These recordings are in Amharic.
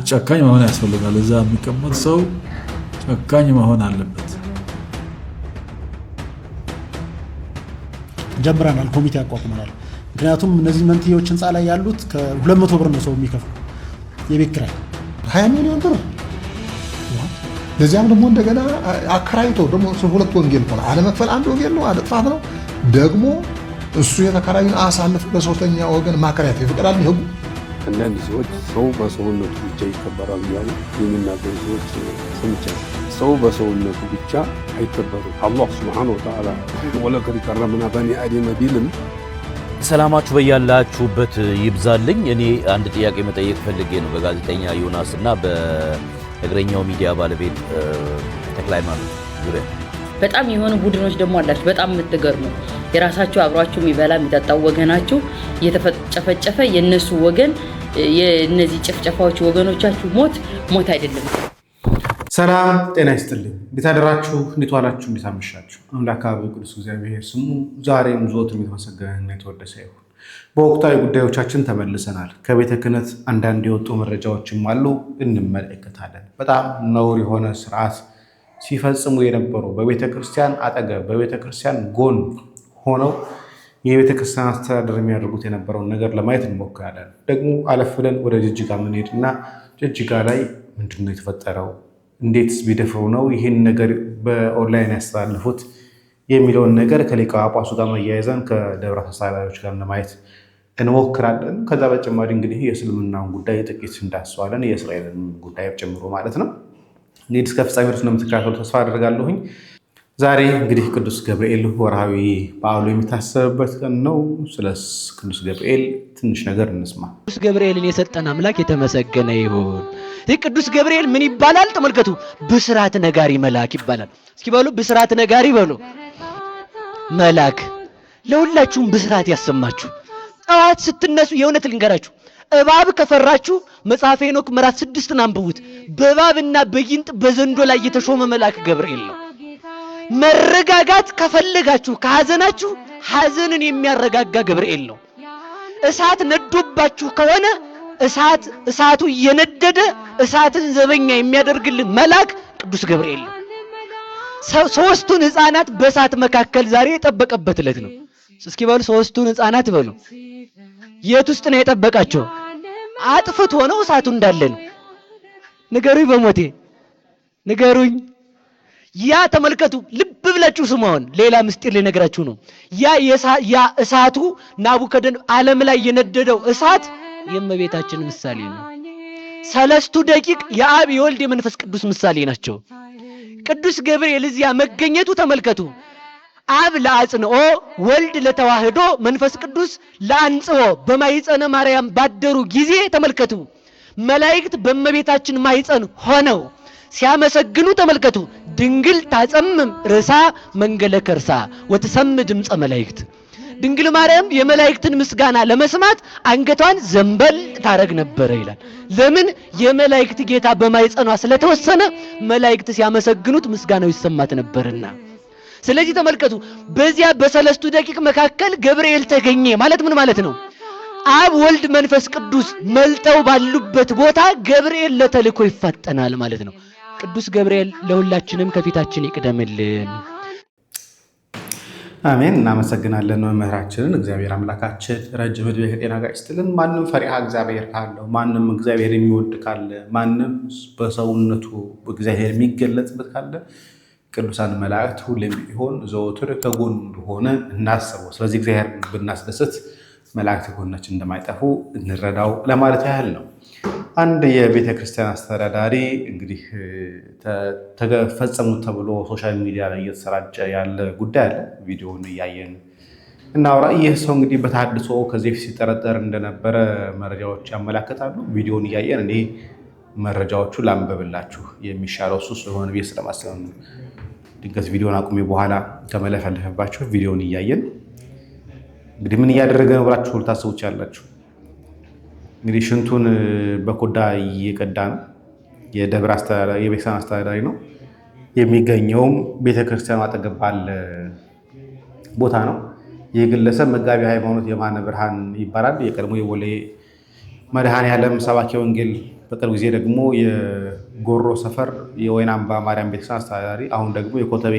ጨካኝ መሆን ያስፈልጋል። እዛ የሚቀመጥ ሰው ጨካኝ መሆን አለበት። ጀምረናል፣ ኮሚቴ አቋቁመናል። ምክንያቱም እነዚህ መንትዮች ህንፃ ላይ ያሉት ከ200 ብር ነው ሰው የሚከፍሉ የቤት ኪራይ 20 ሚሊዮን ብር። ለዚያም ደግሞ እንደገና አከራይቶ ደግሞ ሁለት ወንጌል ነው አለመክፈል፣ አንድ ወንጌል ነው አለጥፋት ነው። ደግሞ እሱ የተከራዩን አሳልፎ ለሶስተኛ ወገን ማከራየት ይፈቅዳል ህጉ። አንዳንድ ሰዎች ሰው በሰውነቱ ብቻ ይከበራል እያሉ የሚናገሩ ሰዎች ሰምቻለሁ። ሰው በሰውነቱ ብቻ አይከበሩም። አላህ ሱብሓነሁ ወተዓላ ወለቀድ ከረምና በኒ አደም ቢልም ሰላማችሁ በያላችሁበት ይብዛልኝ። እኔ አንድ ጥያቄ መጠየቅ ፈልጌ ነው በጋዜጠኛ ዮናስ እና በእግረኛው ሚዲያ ባለቤት ተክለሃይማኖት ዙሪያ። በጣም የሆኑ ቡድኖች ደግሞ አላችሁ በጣም የምትገርሙ የራሳችሁ አብሯችሁ የሚበላ የሚጠጣው ወገናችሁ እየተጨፈጨፈ የነሱ ወገን የነዚህ ጭፍጨፋዎች ወገኖቻችሁ ሞት አይደለም። ሰላም ጤና ይስጥልኝ። እንዴት አደራችሁ? እንዴት ዋላችሁ? እንዴት አመሻችሁ? አምላክ አብ ቅዱስ እግዚአብሔር ስሙ ዛሬም ዘወትርም የተመሰገነና የተወደሰ ይሁን። በወቅታዊ ጉዳዮቻችን ተመልሰናል። ከቤተ ክህነት አንዳንድ የወጡ መረጃዎችም አሉ፣ እንመለከታለን። በጣም ነውር የሆነ ስርዓት ሲፈጽሙ የነበሩ በቤተ ክርስቲያን አጠገብ በቤተ ክርስቲያን ጎን ሆነው የቤተ ክርስቲያን አስተዳደር የሚያደርጉት የነበረውን ነገር ለማየት እንሞክራለን። ደግሞ አለፍ ብለን ወደ ጅጅጋ ምንሄድና ጅጅጋ ላይ ምንድነው የተፈጠረው፣ እንዴትስ ቢደፍሩ ነው ይህን ነገር በኦንላይን ያስተላልፉት የሚለውን ነገር ከሊቀ ጳጳሱ ጋር መያይዘን ከደብረ አስተዳዳሪዎች ጋር ለማየት እንሞክራለን። ከዛ በተጨማሪ እንግዲህ የእስልምናውን ጉዳይ ጥቂት እንዳስዋለን የእስራኤልን ጉዳይ ጨምሮ ማለት ነው። እንግዲህ እስከ ፍጻሜ ድረስ እንደምትከታተሉ ተስፋ አደርጋለሁኝ። ዛሬ እንግዲህ ቅዱስ ገብርኤል ወርሃዊ በዓሉ የሚታሰብበት ቀን ነው። ስለ ቅዱስ ገብርኤል ትንሽ ነገር እንስማ። ቅዱስ ገብርኤልን የሰጠን አምላክ የተመሰገነ ይሁን። ይህ ቅዱስ ገብርኤል ምን ይባላል? ተመልከቱ። ብስራት ነጋሪ መልአክ ይባላል። እስኪ በሉ ብስራት ነጋሪ በሉ። መልአክ ለሁላችሁም ብስራት ያሰማችሁ። ጠዋት ስትነሱ የእውነት ልንገራችሁ፣ እባብ ከፈራችሁ መጽሐፈ ሄኖክ ምዕራፍ 6ን አንብቡት። በእባብና በጊንጥ በዘንዶ ላይ የተሾመ መልአክ ገብርኤል ነው። መረጋጋት ከፈለጋችሁ ከሐዘናችሁ ሐዘንን የሚያረጋጋ ገብርኤል ነው። እሳት ነዶባችሁ ከሆነ እሳቱ እየነደደ እሳትን ዘበኛ የሚያደርግልን መልአክ ቅዱስ ገብርኤል ነው። ሶስቱን ሕፃናት በእሳት መካከል ዛሬ የጠበቀበት ዕለት ነው። እስኪ በሉ ሶስቱን ሕፃናት በሉ። የት ውስጥ ነው የጠበቃቸው? አጥፍቶ ነው እሳቱ እንዳለን? ንገሩኝ፣ በሞቴ ንገሩኝ። ያ ተመልከቱ፣ ልብ ብላችሁ ስሙን። ሌላ ምስጢር ልነግራችሁ ነው። ያ እሳቱ ናቡከደን ዓለም ላይ የነደደው እሳት የእመቤታችን ምሳሌ ነው። 3 ደቂቅ የአብ የወልድ የመንፈስ ቅዱስ ምሳሌ ናቸው። ቅዱስ ገብርኤል እዚያ መገኘቱ ተመልከቱ። አብ ለአጽንኦ፣ ወልድ ለተዋህዶ፣ መንፈስ ቅዱስ ለአንጽሖ በማይጸነ ማርያም ባደሩ ጊዜ ተመልከቱ። መላእክት በእመቤታችን ማይጸን ሆነው ሲያመሰግኑ ተመልከቱ። ድንግል ታጸምም ርሳ መንገለ ከርሳ ወትሰም ድምፀ መላእክት። ድንግል ማርያም የመላእክትን ምስጋና ለመስማት አንገቷን ዘንበል ታረግ ነበረ ይላል። ለምን? የመላእክት ጌታ በማይጸኗ ስለተወሰነ መላእክት ሲያመሰግኑት ምስጋናው ይሰማት ነበርና። ስለዚህ ተመልከቱ፣ በዚያ በ3 ደቂቅ መካከል ገብርኤል ተገኘ ማለት ምን ማለት ነው? አብ ወልድ መንፈስ ቅዱስ መልጠው ባሉበት ቦታ ገብርኤል ለተልእኮ ይፋጠናል ማለት ነው። ቅዱስ ገብርኤል ለሁላችንም ከፊታችን ይቅደምልን። አሜን። እናመሰግናለን መምህራችንን። እግዚአብሔር አምላካችን ረጅም ዕድሜ ከጤና ጋር ይስጥልን። ማንም ፈሪሃ እግዚአብሔር ካለው፣ ማንም እግዚአብሔር የሚወድ ካለ፣ ማንም በሰውነቱ እግዚአብሔር የሚገለጽበት ካለ ቅዱሳን መላእክት ሁሌም ቢሆን ዘወትር ከጎኑ እንደሆነ እናስበው። ስለዚህ እግዚአብሔር ብናስደስት መላእክት ከጎናችን እንደማይጠፉ እንረዳው ለማለት ያህል ነው። አንድ የቤተ ክርስቲያን አስተዳዳሪ እንግዲህ ተፈጸሙ ተብሎ ሶሻል ሚዲያ ላይ እየተሰራጨ ያለ ጉዳይ አለ። ቪዲዮውን እያየን እናውራ። ይህ ሰው እንግዲህ በተሐድሶ ከዚህ በፊት ሲጠረጠር እንደነበረ መረጃዎች ያመላክታሉ። ቪዲዮውን እያየን እኔ መረጃዎቹ ላንበብላችሁ የሚሻለው እሱ ስለሆነ ብዬ ስለማሰብ ነው። ድንገት ቪዲዮን አቁሜ በኋላ ከመለፈልፍባችሁ ቪዲዮውን እያየን እንግዲህ ምን እያደረገ ነው ብላችሁ ልታስቡ ትችላላችሁ። እንግዲህ ሽንቱን በኮዳ እየቀዳ ነው። የቤተክርስቲያን አስተዳዳሪ ነው። የሚገኘውም ቤተክርስቲያኑ አጠገብ ባለ ቦታ ነው። ይህ ግለሰብ መጋቢ ሃይማኖት የማነ ብርሃን ይባላል። የቀድሞ የቦሌ መድኃኔዓለም ሰባኪ ወንጌል በቅርብ ጊዜ ደግሞ የጎሮ ሰፈር የወይን አምባ ማርያም ቤተክርስቲያን አስተዳዳሪ፣ አሁን ደግሞ የኮተቤ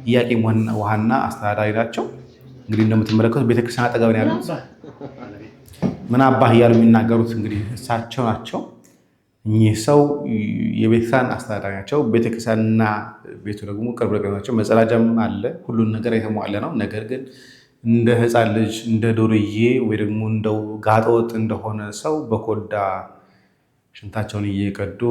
ኢያቄም ውሃና አስተዳዳሪ ናቸው። እንግዲህ እንደምትመለከቱት ቤተክርስቲያን አጠገብ ነው ያሉት። ምን አባህ እያሉ የሚናገሩት እንግዲህ እሳቸው ናቸው። እኚህ ሰው የቤተክርስቲያን አስተዳዳሪ ናቸው። ቤተክርስቲያንና ቤቱ ደግሞ ቅርብ ርቀት ናቸው። መጸዳጃም አለ፣ ሁሉን ነገር የተሟላ ነው። ነገር ግን እንደ ሕፃን ልጅ እንደ ዱርዬ ወይ ደግሞ እንደው ጋጠወጥ እንደሆነ ሰው በኮዳ ሽንታቸውን እየቀዱ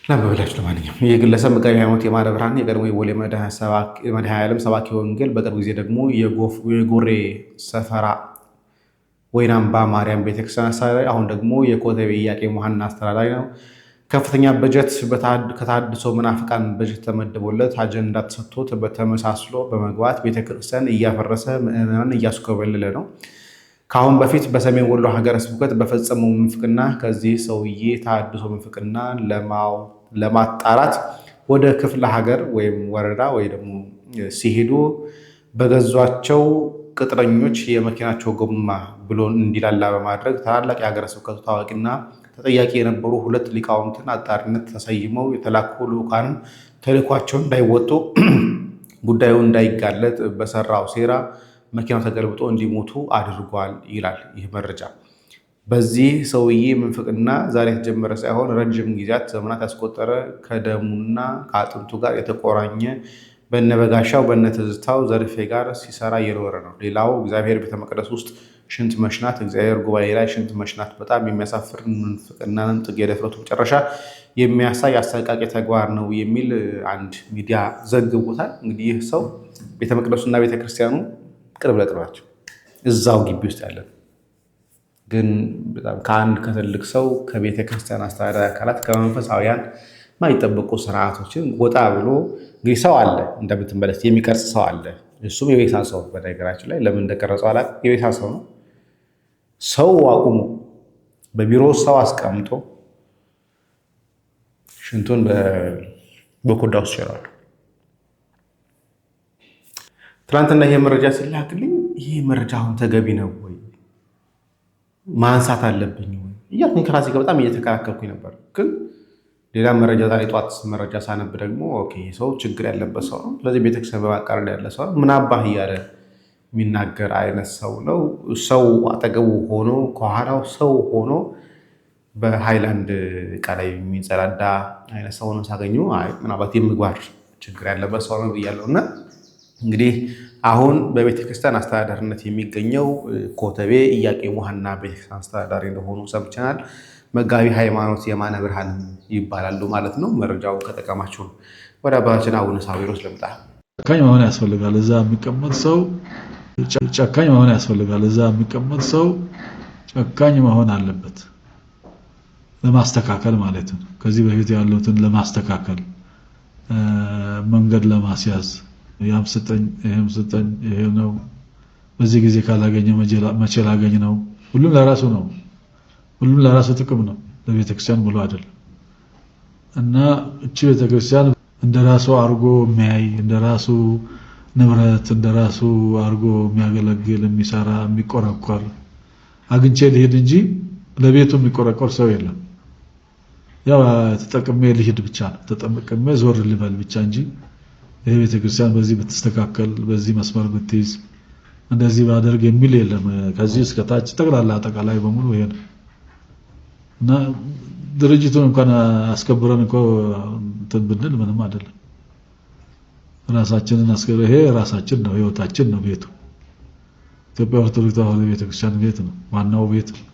ላምበላችሁ። ለማንኛውም ይህ ግለሰብ መጋቢ ሃይማኖት የማነ ብርሃን የቀድሞ የቦሌ መድኃኔዓለም ሰባኪ ወንጌል፣ በቅርብ ጊዜ ደግሞ የጎሬ ሰፈራ ወይን አምባ ማርያም ቤተክርስቲያን አስተዳዳሪ፣ አሁን ደግሞ የኮተቤ ኢያቄም ውሃና አስተዳዳሪ ነው። ከፍተኛ በጀት ከታድሶ መናፍቃን በጀት ተመድቦለት አጀንዳ ተሰጥቶት በተመሳስሎ በመግባት ቤተክርስቲያን እያፈረሰ ምዕመናን እያስኮበለለ ነው። ከአሁን በፊት በሰሜን ወሎ ሀገረ ስብከት በፈጸመው ምንፍቅና ከዚህ ሰውዬ ታድሶ ምንፍቅና ለማጣራት ወደ ክፍለ ሀገር ወይም ወረዳ ወይ ደግሞ ሲሄዱ በገዟቸው ቅጥረኞች የመኪናቸው ጎማ ብሎን እንዲላላ በማድረግ ታላላቅ የሀገረ ስብከቱ ታዋቂና ተጠያቂ የነበሩ 2 ሊቃውንትን አጣሪነት ተሰይመው የተላኩ ልዑካንን ተልዕኳቸው እንዳይወጡ ጉዳዩ እንዳይጋለጥ በሰራው ሴራ መኪናው ተገልብጦ እንዲሞቱ አድርጓል ይላል ይህ መረጃ። በዚህ ሰውዬ ምንፍቅና ዛሬ የተጀመረ ሳይሆን ረጅም ጊዜያት ዘመናት ያስቆጠረ ከደሙና ከአጥንቱ ጋር የተቆራኘ በነበጋሻው በነትዝታው ዘርፌ ጋር ሲሰራ እየኖረ ነው። ሌላው እግዚአብሔር ቤተ መቅደስ ውስጥ ሽንት መሽናት፣ እግዚአብሔር ጉባኤ ላይ ሽንት መሽናት በጣም የሚያሳፍር ምንፍቅናንም ጥግ የደፍረቱ መጨረሻ የሚያሳይ አሰቃቂ ተግባር ነው የሚል አንድ ሚዲያ ዘግቦታል። እንግዲህ ይህ ሰው ቤተ መቅደሱና ቤተክርስቲያኑ ቅርብ ለቅርብ ናቸው፣ እዛው ግቢ ውስጥ ያለ ግን በጣም ከአንድ ከትልቅ ሰው ከቤተ ክርስቲያን አስተዳዳሪ አካላት ከመንፈሳውያን ማይጠበቁ ስርዓቶችን ወጣ ብሎ እንግዲህ ሰው አለ እንደምትመለስ የሚቀርጽ ሰው አለ። እሱም የቤሳ ሰው በነገራችን ላይ ለምን እንደቀረጸው አላውቅም። የቤሳ ሰው ነው። ሰው አቁሞ በቢሮ ሰው አስቀምጦ ሽንቱን በኮዳ ውስጥ ይችላሉ። ትናንትና ይሄ መረጃ ሲላክልኝ ይሄ መረጃ አሁን ተገቢ ነው ወይ ማንሳት አለብኝ ወይ እያልኩኝ ከራሴ ጋር በጣም እየተከራከርኩኝ ነበር። ግን ሌላ መረጃ ዛሬ ጠዋት መረጃ ሳነብ ደግሞ ኦኬ ሰው ችግር ያለበት ሰው ነው፣ ስለዚህ ቤተክርስቲያን በማቃረል ያለ ሰው ነው፣ ምን አባህ እያለ የሚናገር አይነት ሰው ነው። ሰው አጠገቡ ሆኖ ከኋላው ሰው ሆኖ በሃይላንድ እቃ ላይ የሚጸዳዳ አይነት ሰው ነው ሳገኙ ምናልባት የምግባር ችግር ያለበት ሰው ነው ብያለሁ። እና እንግዲህ አሁን በቤተክርስቲያን አስተዳዳሪነት የሚገኘው ኮተቤ ኢያቄም ውሃና ቤተክርስቲያን አስተዳዳሪ እንደሆኑ ሰምተናል። መጋቢ ሃይማኖት የማነ ብርሃን ይባላሉ ማለት ነው። መረጃው ከጠቀማችሁ ወደ አባታችን አቡነ ሳዊሮስ ልምጣ። ጨካኝ መሆን ያስፈልጋል። እዛ የሚቀመጥ ሰው ጨካኝ መሆን ያስፈልጋል። እዛ የሚቀመጥ ሰው ጨካኝ መሆን አለበት፣ ለማስተካከል ማለት ነው። ከዚህ በፊት ያሉትን ለማስተካከል መንገድ ለማስያዝ ያም ስጠኝ ይሄም ስጠኝ ይሄ ነው፣ በዚህ ጊዜ ካላገኘ መቼ ላገኝ ነው። ሁሉም ለራሱ ነው። ሁሉም ለራሱ ጥቅም ነው፣ ለቤተክርስቲያን ብሎ አይደለም። እና እቺ ቤተክርስቲያን እንደራሱ አርጎ የሚያይ እንደራሱ ንብረት እንደራሱ አርጎ የሚያገለግል የሚሰራ የሚቆረቆር አግኝቼ ልሄድ እንጂ ለቤቱ የሚቆረቆር ሰው የለም። ያው ተጠቅሜ ልሄድ ብቻ ነው፣ ተጠቅሜ ዞር ልበል ብቻ እንጂ ይሄ ቤተክርስቲያን በዚህ ብትስተካከል በዚህ መስመር ብትይዝ እንደዚህ ባደርግ የሚል የለም። ከዚህ እስከ ታች ጠቅላላ አጠቃላይ በሙሉ ይሄ ነው። እና ድርጅቱን እንኳን አስከብረን እኮ እንትን ብንል ምንም አይደለም። ራሳችንን አስከብረን ይሄ ራሳችን ነው፣ ህይወታችን ነው። ቤቱ ኢትዮጵያ ኦርቶዶክስ ተዋሕዶ ቤተክርስቲያን ቤት ነው፣ ዋናው ቤት ነው።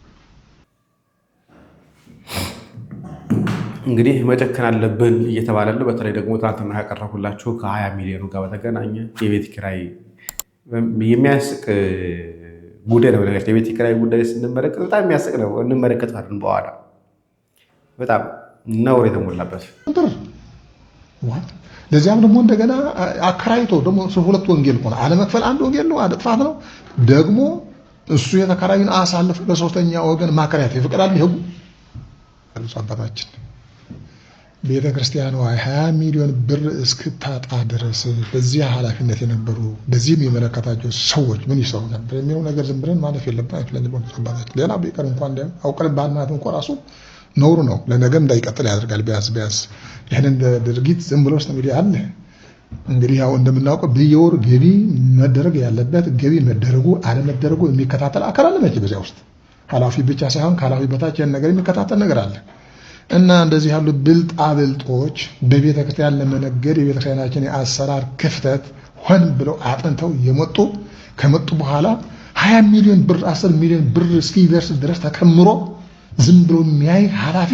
እንግዲህ መጨከን አለብን እየተባለ ነው። በተለይ ደግሞ ትናንትና ያቀረብኩላችሁ ከ20 ሚሊዮኑ ጋር በተገናኘ የቤት ኪራይ የሚያስቅ ጉዳይ ነው። ነገር የቤት ኪራይ ጉዳይ ስንመለከት በጣም የሚያስቅ ነው። እንመለከታለን በኋላ በጣም ነውር የተሞላበት። ለዚያም ደግሞ እንደገና አከራይቶ ደግሞ 2 ወንጌል ሆነ አለመክፈል አንድ ወንጌል ነው፣ ጥፋት ነው። ደግሞ እሱ የተከራዩን አሳልፎ ለሶስተኛ ወገን ማከራየት ይፈቅዳል ይሄው ቅዱስ አባታችን። ቤተ ክርስቲያኗ 20 ሚሊዮን ብር እስክታጣ ድረስ በዚህ ኃላፊነት የነበሩ በዚህም የመለከታቸው ሰዎች ምን ይሰሩ ነበር የሚለው ነገር ዝም ብለን ማለፍ የለብንም። ሌላ ቢቀር እንኳን እንደ አውቀን ባልማት እንኳን ራሱ ነውር ነው። ለነገም እንዳይቀጥል ያደርጋል። ቢያንስ ይህንን ድርጊት ዝም ብሎ ውስጥ እንግዲህ አለ። እንግዲህ ያው እንደምናውቀው በየወሩ ገቢ መደረግ ያለበት ገቢ መደረጉ አለመደረጉ የሚከታተል አካል አለ። መቼ በዚያ ውስጥ ኃላፊ ብቻ ሳይሆን ከኃላፊ በታች ያን ነገር የሚከታተል ነገር አለ። እና እንደዚህ ያሉ ብልጣብልጦች በቤተ ክርስቲያን ለመነገድ የቤተ ክርስቲያናችን የአሰራር ክፍተት ሆን ብለው አጥንተው ከመጡ በኋላ 20 ሚሊዮን ብር 10 ሚሊዮን ብር እስኪደርስ ድረስ ተከምሮ ዝም ብሎ የሚያይ ኃላፊ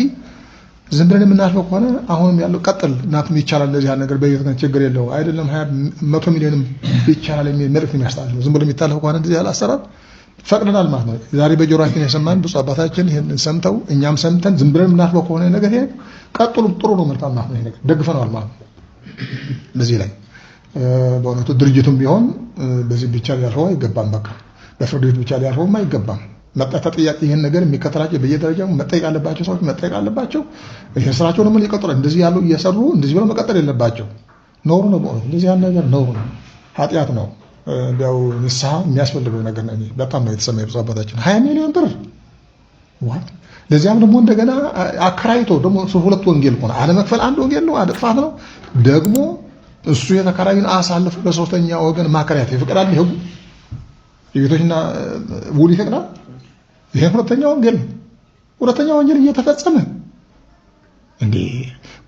ዝም ብለን የምናልፈው ከሆነ አሁንም ያለው ቀጥል እናትም ይቻላል እንደዚህ ያለ ነገር በቤተ ክርስቲያን ችግር የለው አይደለም 100 ሚሊዮንም ይቻላል የሚል መልእክት የሚያስተላልፍ ዝም ብሎ የሚታለፈው ከሆነ እንደዚህ ያለ አሰራር ፈቅደናል ማለት ነው። ዛሬ በጆሮአችን የሰማን ብፁዕ አባታችን ይሄን ሰምተው እኛም ሰምተን ዝም ብለን የምናልፈው ከሆነ ነገር ይሄ ቀጥሉ ጥሩ ነው መልካም ማለት ነው። ይሄ ነገር ደግፈናል ማለት ነው። በዚህ ላይ በእውነቱ ድርጅቱም ቢሆን በዚህ ብቻ ሊያልፈው አይገባም። በቃ በፍርድ ቤት ብቻ ሊያልፈውም አይገባም። ተጠያቂ ይሄን ነገር የሚከተላቸው በየደረጃው መጠየቅ አለባቸው። ሰዎች መጠየቅ አለባቸው። ይሄ ስራቸው ደግሞ ሊቀጥሉ እንደዚህ ያለው እየሰሩ እንደዚህ ብለው መቀጠል የለባቸው። ነውር ነው። በእውነቱ እንደዚህ ያለ ነገር ነውር ነው፣ ኃጢአት ነው። እንዲያው ንስሐ የሚያስፈልገው ነገር ነው። በጣም ነው የተሰማኝ ብፁዕ አባታችን 20 ሚሊዮን ብር ዋት ለዚያም ደግሞ እንደገና አከራይቶ ደግሞ ሁለት ወንጌል ሆነ አለመክፈል አንድ ወንጌል ነው፣ ጥፋት ነው። ደግሞ እሱ የተከራዩን አሳልፎ ለሶስተኛ ወገን ማከራየት ይፈቅዳል ይሄው የቤቶችና ውል ይፈቅዳል። ይሄ ሁለተኛ ወንጌል ነው። ሁለተኛ ወንጌል እየተፈጸመ እንዴ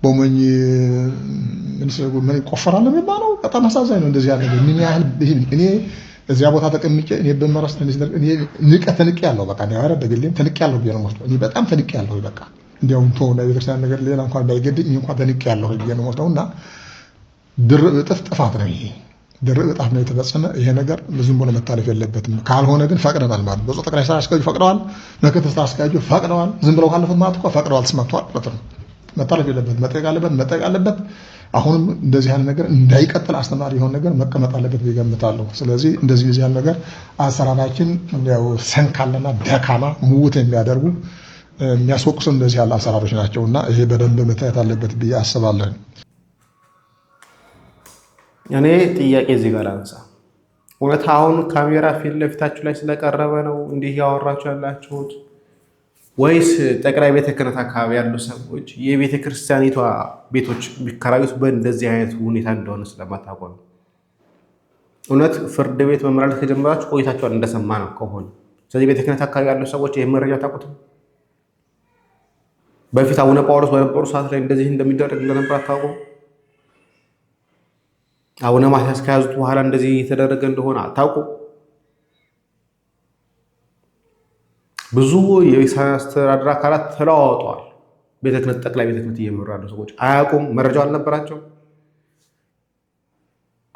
በሞኝ ምን ይቆፈራል የሚባለው በጣም አሳዛኝ ነው። እንደዚህ ያለ ምን ያህል እኔ እዚያ ቦታ ተቀምጬ እኔ በመረስ እኔ ንቀት ያለው በቃ ነው ያረደግልኝ ተንቅ ያለው ቢሆን ነው እኔ በጣም ተንቅ ያለው በቃ እንዲያውም ተው ለቤተክርስቲያን ነገር ሌላ እንኳን ባይገድኝ እንኳን ተንቅ ያለው ቢሆን ነውና ድርብ ጥፋት ነው። ይሄ ድርብ ጥፋት ነው የተፈጸመ። ይሄ ነገር ዝም ብሎ መታለፍ የለበትም። ካልሆነ ግን ፈቅደናል ማለት ነው። በጾታ ጠቅላይ ስራ አስኪያጁ ፈቅደዋል፣ ምክትል ስራ አስኪያጁ ፈቅደዋል። ዝም ብለው ካለፉት ማለት እኮ ፈቅደዋል፣ ተስማምተዋል ማለት ነው። መታለፍ የለበትም። መጠየቅ አለበት። አሁንም እንደዚህ ያለ ነገር እንዳይቀጥል አስተማሪ የሆነ ነገር መቀመጥ አለበት ይገምታለሁ። ስለዚህ እንደዚህ ያለ ነገር አሰራራችን ያው ሰንካለና ደካማ ሙውት የሚያደርጉ የሚያስወቅሱ እንደዚህ ያለ አሰራሮች ናቸውና ይሄ በደንብ መታየት አለበት ብዬ አስባለሁ። እኔ ጥያቄ እዚህ ጋር ላንሳ። እውነት አሁን ካሜራ ፊት ለፊታችሁ ላይ ስለቀረበ ነው እንዲህ ያወራችሁ ያላችሁት ወይስ ጠቅላይ ቤተ ክህነት አካባቢ ያሉ ሰዎች የቤተ ክርስቲያኒቷ ቤቶች ቢከራዩት በእንደዚህ አይነት ሁኔታ እንደሆነ ስለማታውቁ ነው? እውነት ፍርድ ቤት መመላለስ ከጀመራችሁ ቆይታችኋል እንደሰማ ነው ከሆነ። ስለዚህ ቤተ ክህነት አካባቢ ያሉ ሰዎች ይህን መረጃ ታውቁትም? በፊት አቡነ ጳውሎስ በነበሩ ሰዓት ላይ እንደዚህ እንደሚደረግ እንደነበር አታውቁም? አቡነ ማትያስ ከያዙት በኋላ እንደዚህ የተደረገ እንደሆነ አታውቁም? ብዙ የአስተዳደር አካላት ተለዋውጠዋል። ቤተ ክህነት ጠቅላይ ቤተ ክህነት እየመሩ ያሉ ሰዎች አያውቁም? መረጃው አልነበራቸው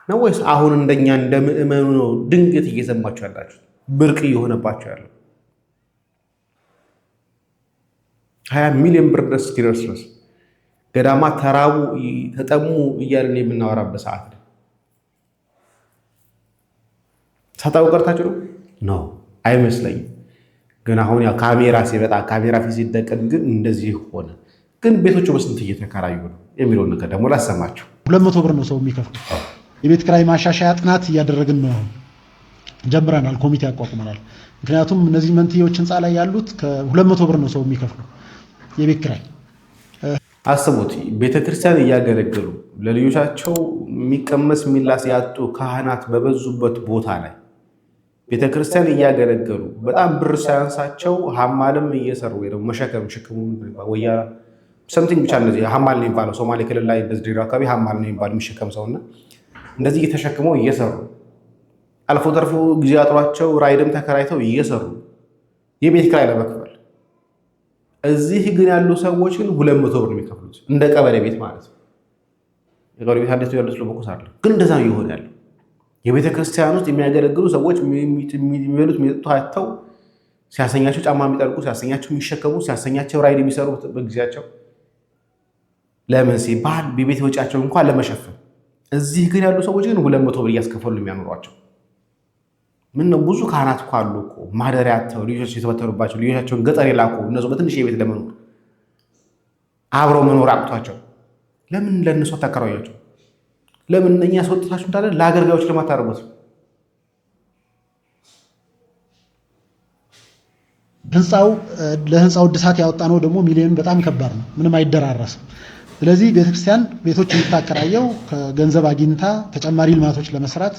ነው ወይስ አሁን እንደኛ እንደ ምእመኑ ነው ድንገት እየሰማችሁ ያላችሁ ብርቅ እየሆነባቸው ያለው? 20 ሚሊዮን ብር ድረስ እስኪደርስ ድረስ ገዳማት ተራቡ ተጠሙ እያልን የምናወራበት ሰዓት ነው። ሳታውቁ ቀርታችሁ ነው? አይመስለኝም። ግን አሁን ያው ካሜራ ሲመጣ ካሜራ ፊት ሲደቀን ግን እንደዚህ ሆነ። ግን ቤቶቹ በስንት እየተከራዩ ነው የሚለውን ነገር ደግሞ ላሰማችሁ። 200 ብር ነው ሰው የሚከፍለው። የቤት ኪራይ ማሻሻያ ጥናት እያደረግን ነው፣ ጀምረናል፣ ኮሚቴ አቋቁመናል። ምክንያቱም እነዚህ መንትዮች ህንፃ ላይ ያሉት ከ200 ብር ነው ሰው የሚከፍለው የቤት ኪራይ። አስቡት፣ ቤተክርስቲያን እያገለገሉ ለልጆቻቸው የሚቀመስ የሚላስ ያጡ ካህናት በበዙበት ቦታ ላይ ቤተክርስቲያን እያገለገሉ በጣም ብር ሳያንሳቸው ሀማልም እየሰሩ ወይ ደግሞ መሸከም ሽክሙ ወያ ሰምቲንግ ብቻ እንደዚህ ሀማል ነው የሚባለው። ሶማሌ ክልል ላይ እንደዚህ ድሬዳዋ አካባቢ ሀማል ነው የሚባለው የሚሸከም ሰውና እንደዚህ እየተሸክመው እየሰሩ አልፎ ተርፎ ጊዜ አጥሯቸው ራይድም ተከራይተው እየሰሩ የቤት ኪራይ ለመክፈል። እዚህ ግን ያሉ ሰዎች ግን 200 ብር ነው የሚከፍሉት እንደ ቀበሌ ቤት ማለት ነው። የቀበሌ ቤት አዲስ ያሉት ለቦኮስ አለ። ግን እንደዛ ነው እየሆነ ያለው። የቤተ ክርስቲያን ውስጥ የሚያገለግሉ ሰዎች የሚበሉት የሚጠጡት አጥተው ሲያሰኛቸው ጫማ የሚጠርቁ ሲያሰኛቸው የሚሸከሙ ሲያሰኛቸው ራይድ የሚሰሩ በጊዜያቸው ለምን ሲባል በቤት ወጪያቸው እንኳን ለመሸፈን። እዚህ ግን ያሉ ሰዎች ግን 200 ብር እያስከፈሉ የሚያኖሯቸው። ምን ነው ብዙ ካህናት እኮ አሉ እኮ ማደሪያ አጥተው ልጆች የተበተኑባቸው ልጆቻቸውን ገጠር የላኩ እነሱ በትንሽ የቤት ለመኖር አብረው መኖር አቅቷቸው ለምን ለነሱ አታከራያቸው? ለምን እኛ ያስወጣታችሁ እንዳለ ለአገልጋዮች ለማታረጉት? ለህንፃው እድሳት ያወጣነው ደግሞ ሚሊዮን በጣም ከባድ ነው፣ ምንም አይደራረስም። ስለዚህ ቤተክርስቲያን ቤቶች የምታከራየው ከገንዘብ አግኝታ ተጨማሪ ልማቶች ለመስራት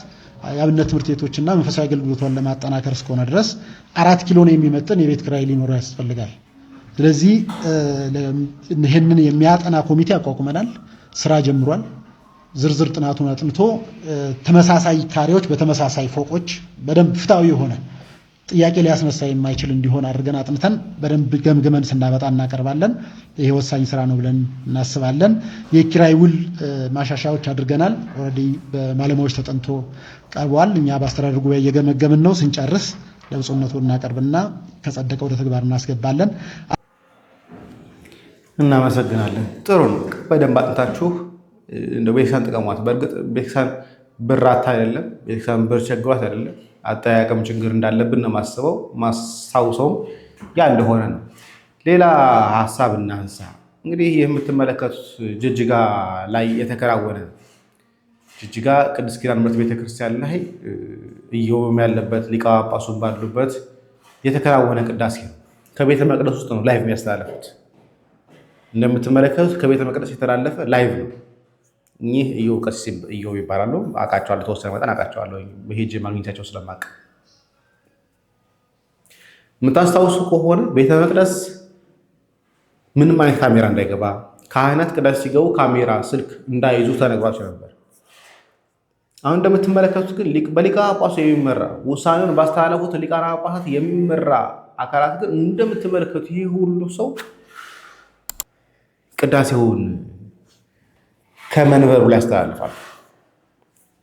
የአብነት ትምህርት ቤቶችና መንፈሳዊ አገልግሎቷን ለማጠናከር እስከሆነ ድረስ 4 ኪሎን የሚመጥን የቤት ኪራይ ሊኖረው ያስፈልጋል። ስለዚህ ይህንን የሚያጠና ኮሚቴ አቋቁመናል፣ ስራ ጀምሯል። ዝርዝር ጥናቱን አጥንቶ ተመሳሳይ ካሬዎች በተመሳሳይ ፎቆች በደንብ ፍትሃዊ የሆነ ጥያቄ ሊያስነሳ የማይችል እንዲሆን አድርገን አጥንተን በደንብ ገምግመን ስናበጣ እናቀርባለን። ይሄ ወሳኝ ስራ ነው ብለን እናስባለን። የኪራይ ውል ማሻሻያዎች አድርገናል። ኦልሬዲ በባለሙያዎች ተጠንቶ ቀርቧል። እኛ በአስተዳደር ጉባኤ እየገመገምን ነው። ስንጨርስ ለብፁዕነቱ እናቀርብና ከጸደቀ ወደ ተግባር እናስገባለን። እናመሰግናለን። ጥሩ ነው። በደንብ አጥንታችሁ እንደ ቤተክርስቲያን ጥቀሟት። በእርግጥ ቤተክርስቲያን ብር አታ አይደለም፣ ቤተክርስቲያን ብር ቸግሯት አይደለም፣ አጠያቀም ችግር እንዳለብን ነው ማስታውሰውም ያ እንደሆነ ነው። ሌላ ሀሳብ እናንሳ። እንግዲህ የምትመለከቱት ጅጅጋ ላይ የተከናወነ ጅጅጋ ቅድስት ኪዳነ ምሕረት ቤተክርስቲያን ላይ ኢዮብ ያለበት ሊቀ ጳጳሱ ባሉበት የተከናወነ ቅዳሴ ነው። ከቤተ መቅደስ ውስጥ ነው ላይቭ የሚያስተላለፉት። እንደምትመለከቱት ከቤተ መቅደስ የተላለፈ ላይቭ ነው። እኚህ ኢዮብ ቀሲስ ኢዮብ ይባላሉ። አውቃቸዋለሁ፣ ተወሰነ መጠን አውቃቸዋለሁ፣ ሄጄ ማግኘታቸው ስለማውቅ። የምታስታውሱ ከሆነ ቤተ መቅደስ ምንም አይነት ካሜራ እንዳይገባ፣ ካህናት ቅዳሴ ሲገቡ ካሜራ ስልክ እንዳይዙ ተነግሯቸው ነበር። አሁን እንደምትመለከቱት ግን በሊቀ ጳጳሱ የሚመራ ውሳኔውን ባስተላለፉት ሊቃነ ጳጳሳት የሚመራ አካላት ግን እንደምትመለከቱት ይህ ሁሉ ሰው ቅዳሴውን ከመንበሩ ላይ ያስተላልፋል።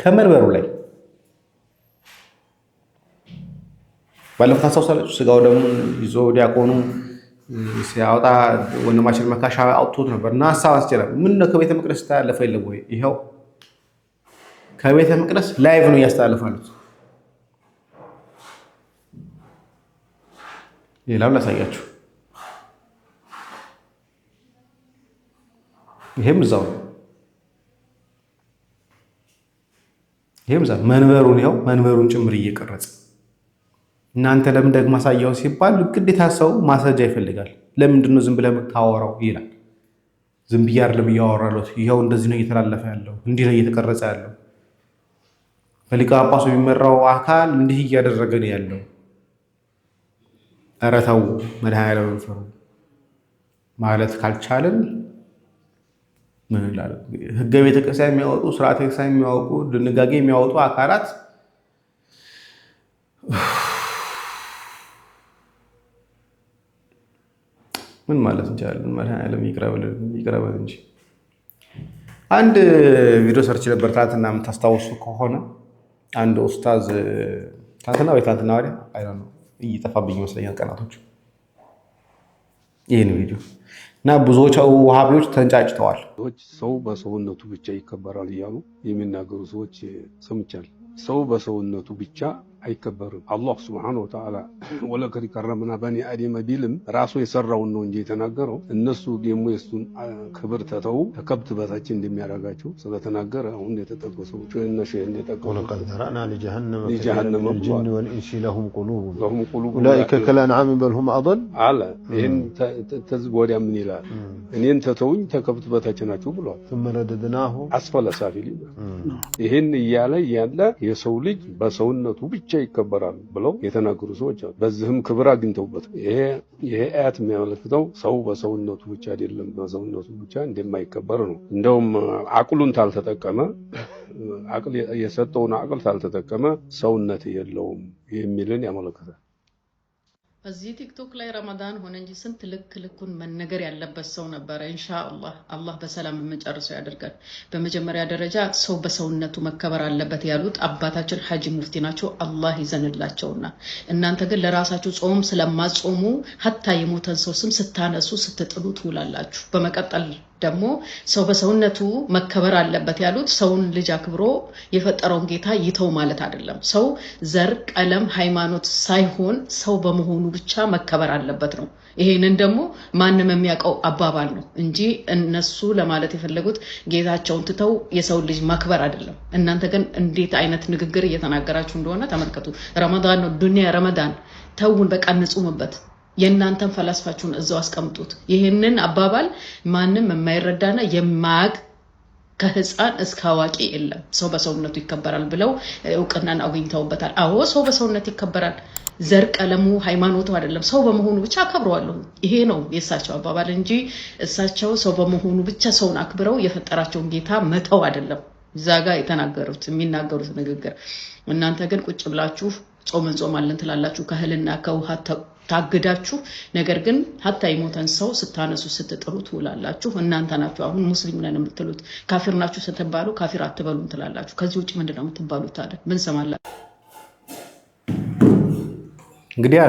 ከመንበሩ ላይ ባለፈው ታስታውሳላችሁ፣ ስጋው ደግሞ ይዞ ዲያቆኑ ሲያወጣ ወንድማችን መካሻ አውጥቶት ነበር እና ሀሳብ አስችላል። ምን ነው ከቤተ መቅደስ ተላለፈ የለም ወይ? ይኸው ከቤተ መቅደስ ላይቭ ነው እያስተላልፋሉት። ሌላው ላሳያችሁ። ይሄም እዛው ነው። ይሄም እዛው መንበሩን ይኸው መንበሩን ጭምር እየቀረጸ እናንተ ለምን ደግሞ ማሳያው ሲባል ግዴታ ሰው ማስረጃ ይፈልጋል። ለምንድን ነው ዝም ብለህ የምታወራው ይላል። ዝም ብዬ አይደለም እያወራለሁ፣ ይኸው እንደዚህ ነው እየተላለፈ ያለው፣ እንዲህ ነው እየተቀረጸ ያለው፣ በሊቀ ጳጳሱ የሚመራው አካል እንዲህ እያደረገ ነው ያለው። ኧረ ተው መድኃኔዓለም ፍሩ ማለት ካልቻለን ምን ይላል? ህገ ቤተክርስቲያን የሚያወጡ ስርዓተ ቤተክርስቲያን የሚያወጡ ድንጋጌ የሚያወጡ አካላት ምን ማለት እንችላለን? መድኃኔዓለም ይቅረበን እንጂ። አንድ ቪዲዮ ሰርች ነበር ትናንትና፣ የምታስታውሱ ከሆነ አንድ ኡስታዝ ትናንትና ወይ ትናንትና ወዲያ አይደል ነው እየጠፋብኝ ይመስለኛል ቀናቶች፣ ይህን ቪዲዮ እና ብዙዎች ውሃቢዎች ተንጫጭተዋል። ሰው በሰውነቱ ብቻ ይከበራል እያሉ የሚናገሩ ሰዎች ሰምቻለሁ። ሰው በሰውነቱ ብቻ አይከበርም። አላህ ሱብሓነሁ ወተዓላ ወለቀድ ከረምና በኒ አደም ቢልም ራሱ የሰራውን ነው እንጂ የተናገረው። እነሱ ደግሞ የሱን ክብር ተተው ከከብት በታች እንደሚያደርጋቸው ስለተናገረ አሁን የተጠቀሰው እነሱ እንደተጠቀሰው ወለቀድ ዘራና ለጀሃነም ወልጂን ወልኢንሲ ለሁም ቁሉብ ኡላኢከ ከልአንዓም በል ሁም አضل አለ። ይሄን ተዝብ ወዲያ ምን ይላል? እኔን ተተውኝ ተከብት በታች ናቸው ብሏል። ثم رددناه አስፈለ ሳፊሊን። ይሄን እያለ ያለ የሰው ልጅ በሰውነቱ ብቻ ይከበራል ብለው የተናገሩ ሰዎች አሉ። በዚህም ክብር አግኝተውበት ይሄ አያት የሚያመለክተው ሰው በሰውነቱ ብቻ አይደለም፣ በሰውነቱ ብቻ እንደማይከበር ነው። እንደውም አቅሉን ታልተጠቀመ አቅል የሰጠውን አቅል ታልተጠቀመ ሰውነት የለውም የሚልን ያመለክታል። እዚህ ቲክቶክ ላይ ረመዳን ሆነ እንጂ ስንት ልኩን መነገር ያለበት ሰው ነበረ። ኢንሻአላህ አላህ በሰላም የምንጨርሰው ያደርጋል። በመጀመሪያ ደረጃ ሰው በሰውነቱ መከበር አለበት ያሉት አባታችን ሐጂ ሙፍቲ ናቸው። አላህ ይዘንላቸውና እናንተ ግን ለራሳችሁ ጾም ስለማጾሙ ሀታ የሞተን ሰው ስም ስታነሱ ስትጥሉ ትውላላችሁ። በመቀጠል ደግሞ ሰው በሰውነቱ መከበር አለበት ያሉት ሰውን ልጅ አክብሮ የፈጠረውን ጌታ ይተው ማለት አይደለም። ሰው ዘር፣ ቀለም፣ ሃይማኖት ሳይሆን ሰው በመሆኑ ብቻ መከበር አለበት ነው ይሄንን ደግሞ ማንም የሚያውቀው አባባል ነው እንጂ እነሱ ለማለት የፈለጉት ጌታቸውን ትተው የሰው ልጅ ማክበር አይደለም። እናንተ ግን እንዴት አይነት ንግግር እየተናገራችሁ እንደሆነ ተመልከቱ። ረመዳን ነው፣ ዱንያ ረመዳን። ተውን በቃ ንጹምበት። የእናንተን ፈላስፋችሁን እዛው አስቀምጡት። ይሄንን አባባል ማንም የማይረዳና የማያውቅ ከህፃን እስከ አዋቂ የለም። ሰው በሰውነቱ ይከበራል ብለው እውቅናን አግኝተውበታል። አዎ ሰው በሰውነት ይከበራል። ዘር ቀለሙ ሃይማኖቱ አይደለም፣ ሰው በመሆኑ ብቻ አከብረዋለሁ። ይሄ ነው የእሳቸው አባባል እንጂ እሳቸው ሰው በመሆኑ ብቻ ሰውን አክብረው የፈጠራቸውን ጌታ መተው አይደለም። እዛ ጋር የሚናገሩት ንግግር። እናንተ ግን ቁጭ ብላችሁ ጾም እንጾማለን ትላላችሁ ከእህልና ከውሃ ታግዳችሁ። ነገር ግን ሀታ የሞተን ሰው ስታነሱ ስትጥሩ ትውላላችሁ። እናንተ ናችሁ አሁን ሙስሊም ነን የምትሉት። ካፊር ናችሁ ስትባሉ ካፊር አትበሉም ትላላችሁ። ከዚህ ውጭ ምንድነው የምትባሉት ታዲያ? ምን ሰማላችሁ? እንግዲህ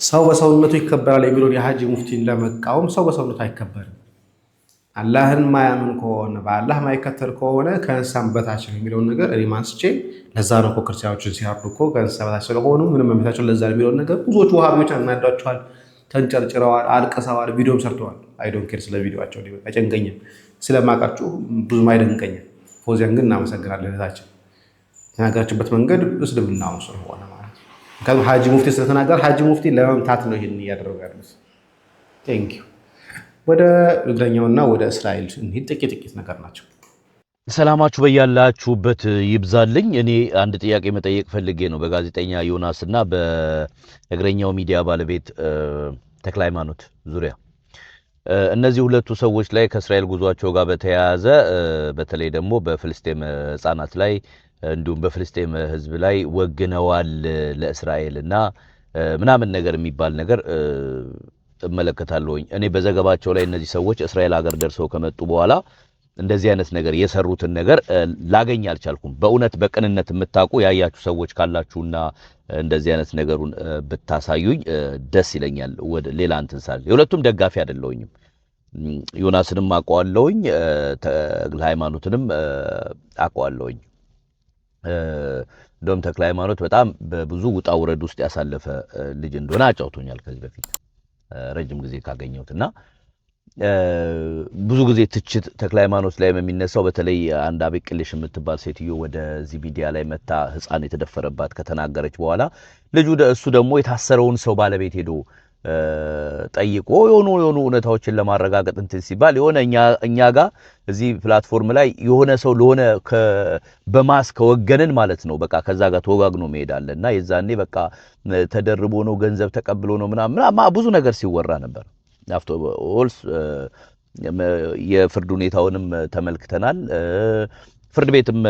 ሰው በሰውነቱ ይከበራል የሚለውን የሀጂ ሙፍቲን ለመቃወም ሰው በሰውነቱ አይከበርም። አላህን ማያምን ከሆነ በአላህ ማይከተል ከሆነ ከእንስሳም በታች ነው የሚለውን ነገር እኔ ማንስቼ ለዛ ነው እኮ ክርስቲያኖችን ሲያርዱ እኮ ከእንስሳ በታች ስለሆኑ ምንም መብታቸው ለዛ የሚለውን ነገር ብዙዎች ውሃቢዎች አናዷቸዋል፣ ተንጨርጭረዋል፣ አልቅሰዋል፣ ቪዲዮም ሰርተዋል። አይዶን ኬር ስለ ቪዲዮቸው አይጨንቀኝም፣ ስለማውቃችሁ ብዙም አይደንቀኝም። ፎዚያን ግን እናመሰግናለን። እህታችን የተናገረችበት መንገድ እስልምናው ስለሆነ ማለት ነው። ምክንያቱም ሀጂ ሙፍቲ ስለተናገር ሀጂ ሙፍቲ ለመምታት ነው ይህን እያደረጉ ያሉት። ቴንክ ዩ። ወደ እግረኛውና ወደ እስራኤል እንሂድ። ጥቂት ነገር ናቸው። ሰላማችሁ በያላችሁበት ይብዛልኝ። እኔ አንድ ጥያቄ መጠየቅ ፈልጌ ነው በጋዜጠኛ ዮናስ እና በእግረኛው ሚዲያ ባለቤት ተክለ ሃይማኖት ዙሪያ። እነዚህ ሁለቱ ሰዎች ላይ ከእስራኤል ጉዟቸው ጋር በተያያዘ በተለይ ደግሞ በፍልስጤም ህፃናት ላይ እንዲሁም በፍልስጤም ህዝብ ላይ ወግነዋል ለእስራኤል እና ምናምን ነገር የሚባል ነገር እመለከታለሁኝ። እኔ በዘገባቸው ላይ እነዚህ ሰዎች እስራኤል ሀገር ደርሰው ከመጡ በኋላ እንደዚህ አይነት ነገር የሰሩትን ነገር ላገኝ አልቻልኩም። በእውነት በቅንነት የምታውቁ ያያችሁ ሰዎች ካላችሁና እንደዚህ አይነት ነገሩን ብታሳዩኝ ደስ ይለኛል። ወደ ሌላ እንትን ሳል የሁለቱም ደጋፊ አይደለሁኝም። ዮናስንም አውቀዋለሁኝ፣ ተክለ ሃይማኖትንም አውቀዋለሁኝ። እንደውም ተክለ ሃይማኖት በጣም በብዙ ውጣ ውረድ ውስጥ ያሳለፈ ልጅ እንደሆነ አጫውቶኛል ከዚህ በፊት ረጅም ጊዜ ካገኘሁትና ብዙ ጊዜ ትችት ተክለ ሃይማኖት ላይ የሚነሳው በተለይ አንድ አበቅልሽ የምትባል ሴትዮ ወደዚህ ሚዲያ ላይ መታ ህፃን የተደፈረባት ከተናገረች በኋላ ልጁ እሱ ደግሞ የታሰረውን ሰው ባለቤት ሄዶ ጠይቆ የሆኑ እውነታዎችን ለማረጋገጥ እንትን ሲባል የሆነ እኛ ጋር እዚህ ፕላትፎርም ላይ የሆነ ሰው ለሆነ በማስ ከወገንን ማለት ነው በቃ ከዛ ጋር ተወጋግኖ መሄዳለና የዛኔ በቃ ተደርቦ ነው ገንዘብ ተቀብሎ ነው ምናምን ብዙ ነገር ሲወራ ነበር። አፍቶ ኦልስ የፍርድ ሁኔታውንም ተመልክተናል። ፍርድ ቤትም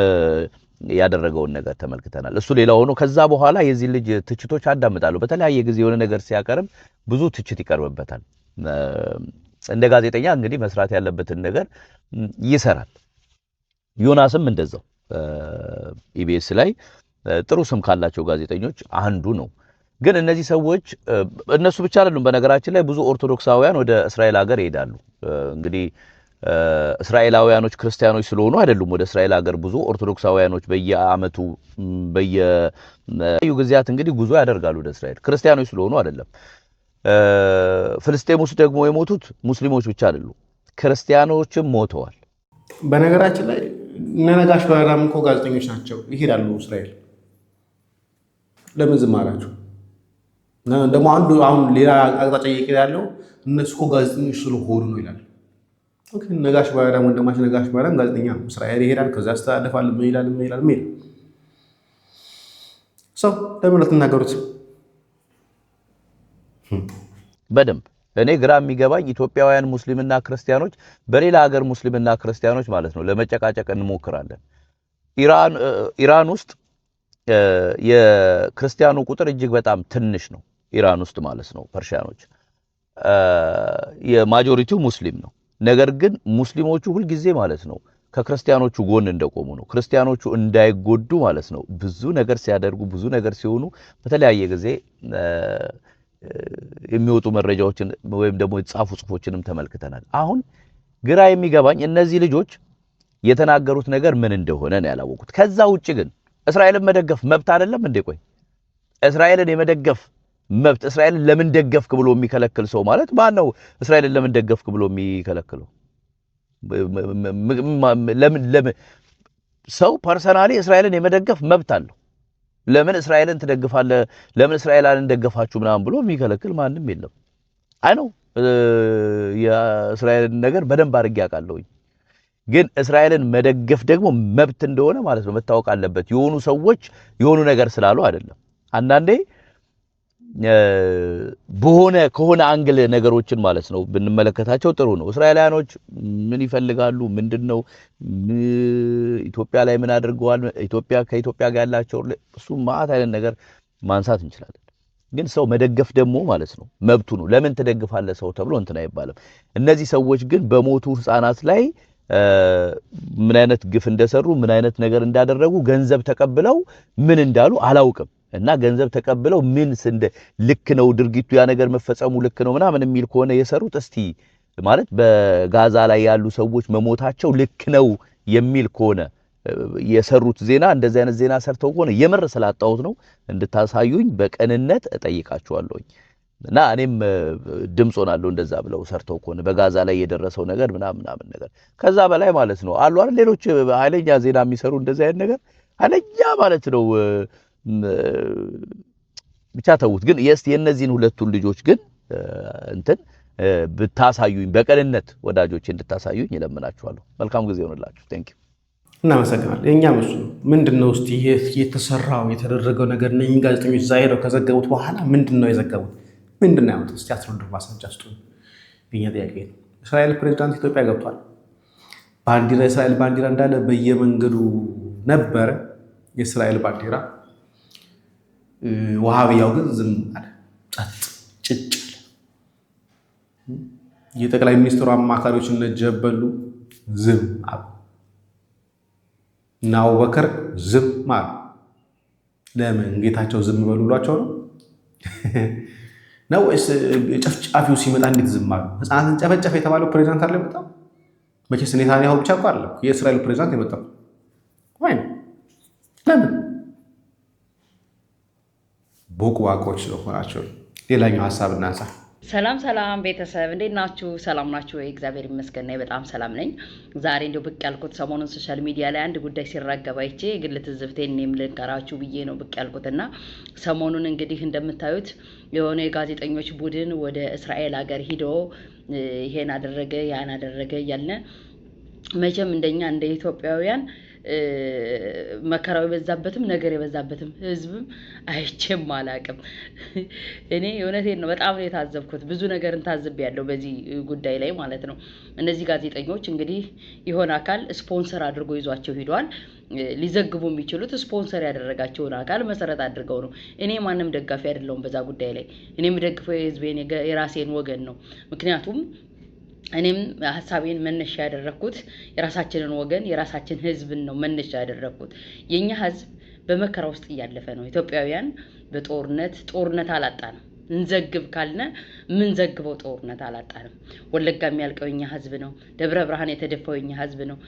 ያደረገውን ነገር ተመልክተናል። እሱ ሌላ ሆኖ ከዛ በኋላ የዚህ ልጅ ትችቶች አዳምጣለሁ። በተለያየ ጊዜ የሆነ ነገር ሲያቀርብ ብዙ ትችት ይቀርብበታል። እንደ ጋዜጠኛ እንግዲህ መስራት ያለበትን ነገር ይሰራል። ዮናስም እንደዛው ኢቢኤስ ላይ ጥሩ ስም ካላቸው ጋዜጠኞች አንዱ ነው። ግን እነዚህ ሰዎች እነሱ ብቻ አይደሉም። በነገራችን ላይ ብዙ ኦርቶዶክሳውያን ወደ እስራኤል ሀገር ይሄዳሉ። እንግዲህ እስራኤላውያኖች ክርስቲያኖች ስለሆኑ አይደሉም ወደ እስራኤል ሀገር ብዙ ኦርቶዶክሳውያኖች በየአመቱ በየዩ ጊዜያት እንግዲህ ጉዞ ያደርጋሉ ወደ እስራኤል ክርስቲያኖች ስለሆኑ አይደለም። ፍልስጤም ውስጥ ደግሞ የሞቱት ሙስሊሞች ብቻ አይደሉም፣ ክርስቲያኖችም ሞተዋል። በነገራችን ላይ ነጋሽ ባራም እኮ ጋዜጠኞች ናቸው፣ ይሄዳሉ እስራኤል። ለምን ዝም አላችሁ? ደግሞ አንዱ አሁን ሌላ አቅጣጫ እየሄደ ያለው እነሱ እኮ ጋዜጠኞች ስለሆኑ ነው ይላል። ኦኬ ነጋሽ ባራም ወንድማችን ነጋሽ ባራም ጋዜጠኛ ነው። እስራኤል ይሄዳል፣ ከዛ ያስተላልፋል፣ ምን ይላል ሰው ለምን ተናገሩት በደንብ። እኔ ግራ የሚገባኝ ኢትዮጵያውያን ሙስሊምና ክርስቲያኖች በሌላ ሀገር ሙስሊምና ክርስቲያኖች ማለት ነው ለመጨቃጨቅ እንሞክራለን። ኢራን ውስጥ የክርስቲያኑ ቁጥር እጅግ በጣም ትንሽ ነው። ኢራን ውስጥ ማለት ነው ፐርሺያኖች የማጆሪቲው ሙስሊም ነው። ነገር ግን ሙስሊሞቹ ሁልጊዜ ማለት ነው ከክርስቲያኖቹ ጎን እንደቆሙ ነው። ክርስቲያኖቹ እንዳይጎዱ ማለት ነው ብዙ ነገር ሲያደርጉ ብዙ ነገር ሲሆኑ በተለያየ ጊዜ የሚወጡ መረጃዎችን ወይም ደግሞ የተጻፉ ጽፎችንም ተመልክተናል። አሁን ግራ የሚገባኝ እነዚህ ልጆች የተናገሩት ነገር ምን እንደሆነ ነው ያላወቁት። ከዛ ውጪ ግን እስራኤልን መደገፍ መብት አይደለም እንዴ? ቆይ እስራኤልን የመደገፍ መብት እስራኤልን ለምን ደገፍክ ብሎ የሚከለክል ሰው ማለት ማን ነው? እስራኤልን ለምን ደገፍክ ብሎ የሚከለክለው? ለምን ሰው ፐርሰናሊ እስራኤልን የመደገፍ መብት አለው። ለምን እስራኤልን ትደግፋለህ? ለምን እስራኤልን ደገፋችሁ ምናምን ብሎ የሚከለክል ማንም የለም። አይ ነው የእስራኤልን ነገር በደንብ አድርጌ አውቃለሁኝ። ግን እስራኤልን መደገፍ ደግሞ መብት እንደሆነ ማለት ነው መታወቅ አለበት። የሆኑ ሰዎች የሆኑ ነገር ስላሉ አይደለም። አንዳንዴ ከሆነ አንግል ነገሮችን ማለት ነው ብንመለከታቸው ጥሩ ነው። እስራኤላውያኖች ምን ይፈልጋሉ? ምንድነው ኢትዮጵያ ላይ ምን አድርገዋል? ከኢትዮጵያ ጋር ያላቸው እሱ ማአት አይነት ነገር ማንሳት እንችላለን። ግን ሰው መደገፍ ደግሞ ማለት ነው መብቱ ነው። ለምን ትደግፋለህ ሰው ተብሎ እንትን አይባልም። እነዚህ ሰዎች ግን በሞቱ ህፃናት ላይ ምን አይነት ግፍ እንደሰሩ ምን አይነት ነገር እንዳደረጉ ገንዘብ ተቀብለው ምን እንዳሉ አላውቅም። እና ገንዘብ ተቀብለው ምን ልክ ነው ድርጊቱ ያ ነገር መፈጸሙ ልክ ነው ምናምን የሚል ከሆነ የሰሩት እስቲ ማለት በጋዛ ላይ ያሉ ሰዎች መሞታቸው ልክ ነው የሚል ከሆነ የሰሩት ዜና እንደዚህ አይነት ዜና ሰርተው ከሆነ የምር ስላጣሁት ነው እንድታሳዩኝ በቀንነት እጠይቃችኋለሁኝ። እና እኔም ድምጽ ሆናለሁ እንደዛ ብለው ሰርተው ከሆነ በጋዛ ላይ የደረሰው ነገር ምናምን ነገር ከዛ በላይ ማለት ነው አሉ አይደል ሌሎች ኃይለኛ ዜና የሚሰሩ እንደዚህ አይነት ነገር ኃይለኛ ማለት ነው። ብቻ ተውት። ግን የእነዚህን ሁለቱን ልጆች ግን እንትን ብታሳዩኝ በቀንነት ወዳጆቼ እንድታሳዩኝ እለምናችኋለሁ። መልካም ጊዜ ይሆንላችሁ። ቴንክ ዩ። እናመሰግናለን። የእኛም እሱ ምንድነው እስቲ የተሰራው የተደረገው ነገር ነው። ጋዜጠኞች እዛ ሄደው ከዘገቡት በኋላ ምንድነው የዘገቡት? ምንድነው ያሉት? እስቲ አስረዱ፣ ማስረጃ ስጡ። የእኛ ጥያቄ ነው። እስራኤል ፕሬዝዳንት ኢትዮጵያ ገብቷል። ባንዲራ የእስራኤል ባንዲራ እንዳለ በየመንገዱ ነበረ የእስራኤል ባንዲራ። ወሃቢያው ግን ዝም አለ፣ ጸጥ ጭጭ አለ። የጠቅላይ ሚኒስትሩ አማካሪዎች እነ ጀበሉ ዝም አሉ። እና አቡበከር ዝም አሉ። ለምን ጌታቸው ዝም በሉ ብሏቸው ነው ነው ወይስ ጨፍጫፊው ሲመጣ እንዴት ዝም አሉ? ህፃናትን ጨፈጨፈ የተባለው ፕሬዝዳንት አለ የመጣው? መቼስ ኔታንያሁ ብቻ እኮ አይደለም የእስራኤል ፕሬዝዳንት የመጣው ወይ? ለምን ቦቅቧቆች ስለሆናቸው። ሌላኛው ሀሳብ እናንሳ። ሰላም ሰላም ቤተሰብ እንዴት ናችሁ? ሰላም ናችሁ ወይ? እግዚአብሔር ይመስገን በጣም ሰላም ነኝ። ዛሬ እንደው ብቅ ያልኩት ሰሞኑን ሶሻል ሚዲያ ላይ አንድ ጉዳይ ሲራገብ አይቼ ግል ትዝብቴን እኔም ልንገራችሁ ብዬ ነው ብቅ ያልኩትና ሰሞኑን እንግዲህ እንደምታዩት የሆነ የጋዜጠኞች ቡድን ወደ እስራኤል ሀገር ሂዶ ይሄን አደረገ ያን አደረገ እያልን መቼም እንደኛ እንደ ኢትዮጵያውያን መከራው የበዛበትም ነገር የበዛበትም ህዝብም አይቼም አላቅም። እኔ እውነቴን ነው በጣም ነው የታዘብኩት። ብዙ ነገርን ታዝቤያለሁ በዚህ ጉዳይ ላይ ማለት ነው። እነዚህ ጋዜጠኞች እንግዲህ የሆነ አካል ስፖንሰር አድርጎ ይዟቸው ሂዷል። ሊዘግቡ የሚችሉት ስፖንሰር ያደረጋቸውን አካል መሰረት አድርገው ነው። እኔ ማንም ደጋፊ አይደለሁም በዛ ጉዳይ ላይ። እኔ የምደግፈው የህዝቤን የራሴን ወገን ነው። ምክንያቱም እኔም ሐሳቤን መነሻ ያደረኩት የራሳችንን ወገን የራሳችን ህዝብን ነው መነሻ ያደረኩት። የኛ ህዝብ በመከራ ውስጥ እያለፈ ነው። ኢትዮጵያውያን በጦርነት አላጣንም። እንዘግብ ካልነ ምን ዘግበው ጦርነት አላጣንም። ወለጋ የሚያልቀው የኛ ህዝብ ነው። ደብረ ብርሃን የተደፋው የኛ ህዝብ ነው።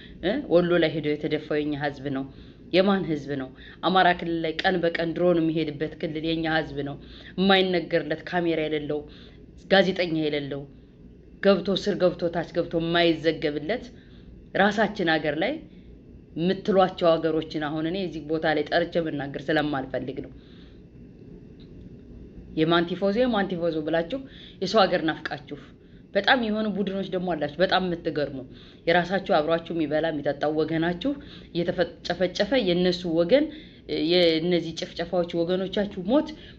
ወሎ ላይ ሄዶ የተደፋው የኛ ህዝብ ነው። የማን ህዝብ ነው? አማራ ክልል ላይ ቀን በቀን ድሮን የሚሄድበት ክልል የኛ ህዝብ ነው። የማይነገርለት ካሜራ የሌለው ጋዜጠኛ የሌለው ገብቶ ስር ገብቶ ታች ገብቶ የማይዘገብለት ራሳችን ሀገር ላይ የምትሏቸው ሀገሮችን አሁን እኔ እዚህ ቦታ ላይ ጠርቼ መናገር ስለማልፈልግ ነው። የማንቲፎዞ ብላችሁ የሰው ሀገር ናፍቃችሁ በጣም የሆኑ ቡድኖች ደግሞ አላችሁ በጣም የምትገርሙ። የራሳችሁ አብሯችሁ የሚበላ የሚጠጣው ወገናችሁ እየተጨፈጨፈ የነሱ ወገን የነዚህ ጨፍጨፋዎች ወገኖቻችሁ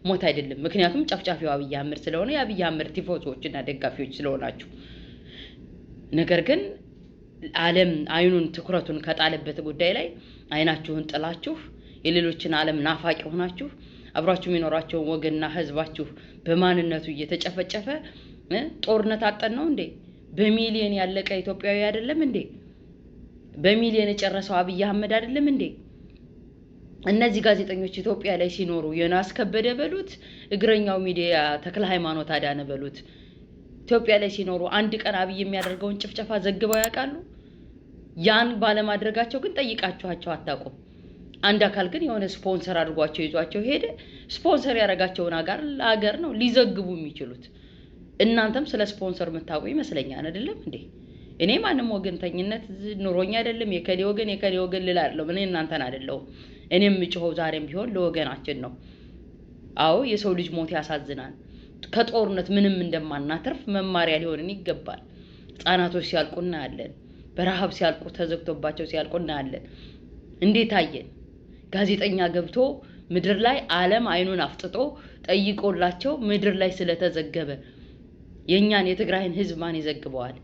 ሞት አይደለም። ምክንያቱም ጨፍጫፊው አብይ አህመድ ስለሆነ የአብይ አህመድ ቲፎዞችና ደጋፊዎች ስለሆናችሁ። ነገር ግን ዓለም አይኑን ትኩረቱን ከጣለበት ጉዳይ ላይ አይናችሁን ጥላችሁ የሌሎችን ዓለም ናፋቂ ሆናችሁ አብራችሁ የሚኖራቸውን ወገንና ህዝባችሁ በማንነቱ እየተጨፈጨፈ ጦርነት አጠን ነው እንዴ? በሚሊዮን ያለቀ ኢትዮጵያዊ አይደለም እንዴ? በሚሊዮን የጨረሰው አብይ አህመድ አይደለም እንዴ? እነዚህ ጋዜጠኞች ኢትዮጵያ ላይ ሲኖሩ ዮናስ ከበደ በሉት እግረኛው ሚዲያ ተክለ ሃይማኖት አዳነ በሉት ኢትዮጵያ ላይ ሲኖሩ አንድ ቀን አብይ የሚያደርገውን ጭፍጨፋ ዘግበው ያውቃሉ? ያን ባለማድረጋቸው ግን ጠይቃችኋቸው አታውቁም። አንድ አካል ግን የሆነ ስፖንሰር አድርጓቸው ይዟቸው ሄደ። ስፖንሰር ያደረጋቸውን አገር ነው ሊዘግቡ የሚችሉት። እናንተም ስለ ስፖንሰር የምታውቁ ይመስለኛል አይደለም እንዴ? እኔ ማንም ወገንተኝነት ኑሮኛ አይደለም። የከሌ ወገን ልላለሁ። እኔ እናንተን አይደለሁም። እኔም ምጭሆው ዛሬም ቢሆን ለወገናችን ነው። አዎ የሰው ልጅ ሞት ያሳዝናል። ከጦርነት ምንም እንደማናተርፍ መማሪያ ሊሆንን ይገባል። ህፃናቶች ሲያልቁ እናያለን። በረሃብ ሲያልቁ ተዘግቶባቸው ሲያልቁ እናያለን። እንዴት አየን? ጋዜጠኛ ገብቶ ምድር ላይ ዓለም አይኑን አፍጥጦ ጠይቆላቸው ምድር ላይ ስለተዘገበ የኛን የትግራይን ህዝብ ማን ይዘግበዋል?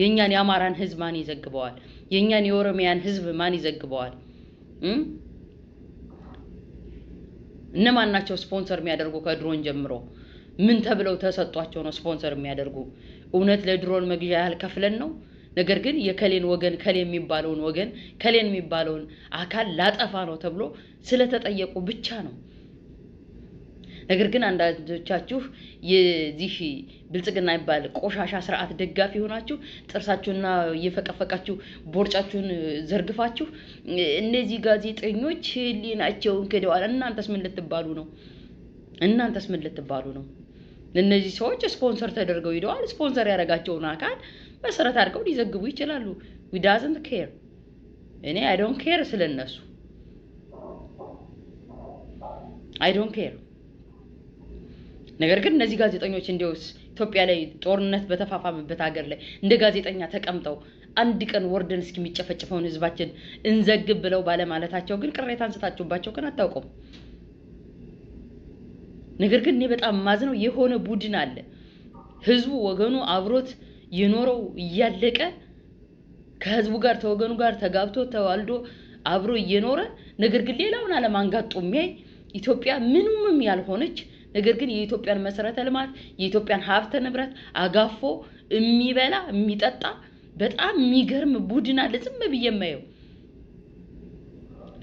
የኛን የአማራን ህዝብ ማን ይዘግበዋል? የኛን የኦሮሚያን ህዝብ ማን ይዘግበዋል? እነማን ናቸው ስፖንሰር የሚያደርጉ? ከድሮን ጀምሮ ምን ተብለው ተሰጧቸው ነው ስፖንሰር የሚያደርጉ? እውነት ለድሮን መግዣ ያህል ከፍለን ነው? ነገር ግን የከሌን ወገን ከሌን የሚባለውን አካል ላጠፋ ነው ተብሎ ስለተጠየቁ ብቻ ነው። ነገር ግን አንዳንዶቻችሁ የዚህ ብልጽግና ይባል ቆሻሻ ስርዓት ደጋፊ ሆናችሁ ጥርሳችሁና እየፈቀፈቃችሁ ቦርጫችሁን ዘርግፋችሁ እነዚህ ጋዜጠኞች ህሊናቸውን ክደዋል። እናንተስ ምን ልትባሉ ነው? እነዚህ ሰዎች ስፖንሰር ተደርገው ሄደዋል። ስፖንሰር ያደረጋቸውን አካል መሰረት አድርገው ሊዘግቡ ይችላሉ። we doesn't care። እኔ I don't care ስለነሱ I don't care። ነገር ግን እነዚህ ጋዜጠኞች እንዲውስ ኢትዮጵያ ላይ ጦርነት በተፋፋመበት ሀገር ላይ እንደ ጋዜጠኛ ተቀምጠው አንድ ቀን ወርደን እስኪሚጨፈጨፈውን ህዝባችን እንዘግብ ብለው ባለማለታቸው ግን ቅሬታ አንስታችሁባቸው ግን አታውቁም። ነገር ግን እኔ በጣም ማዝነው የሆነ ቡድን አለ። ህዝቡ ወገኑ አብሮት የኖረው እያለቀ ከህዝቡ ጋር ተወገኑ ጋር ተጋብቶ ተዋልዶ አብሮ እየኖረ ነገር ግን ሌላውን አለማንጋጡ የሚያይ ኢትዮጵያ ምንም ያልሆነች ነገር ግን የኢትዮጵያን መሰረተ ልማት የኢትዮጵያን ሀብተ ንብረት አጋፎ የሚበላ የሚጠጣ በጣም የሚገርም ቡድን አለ ዝም ብዬ የማየው።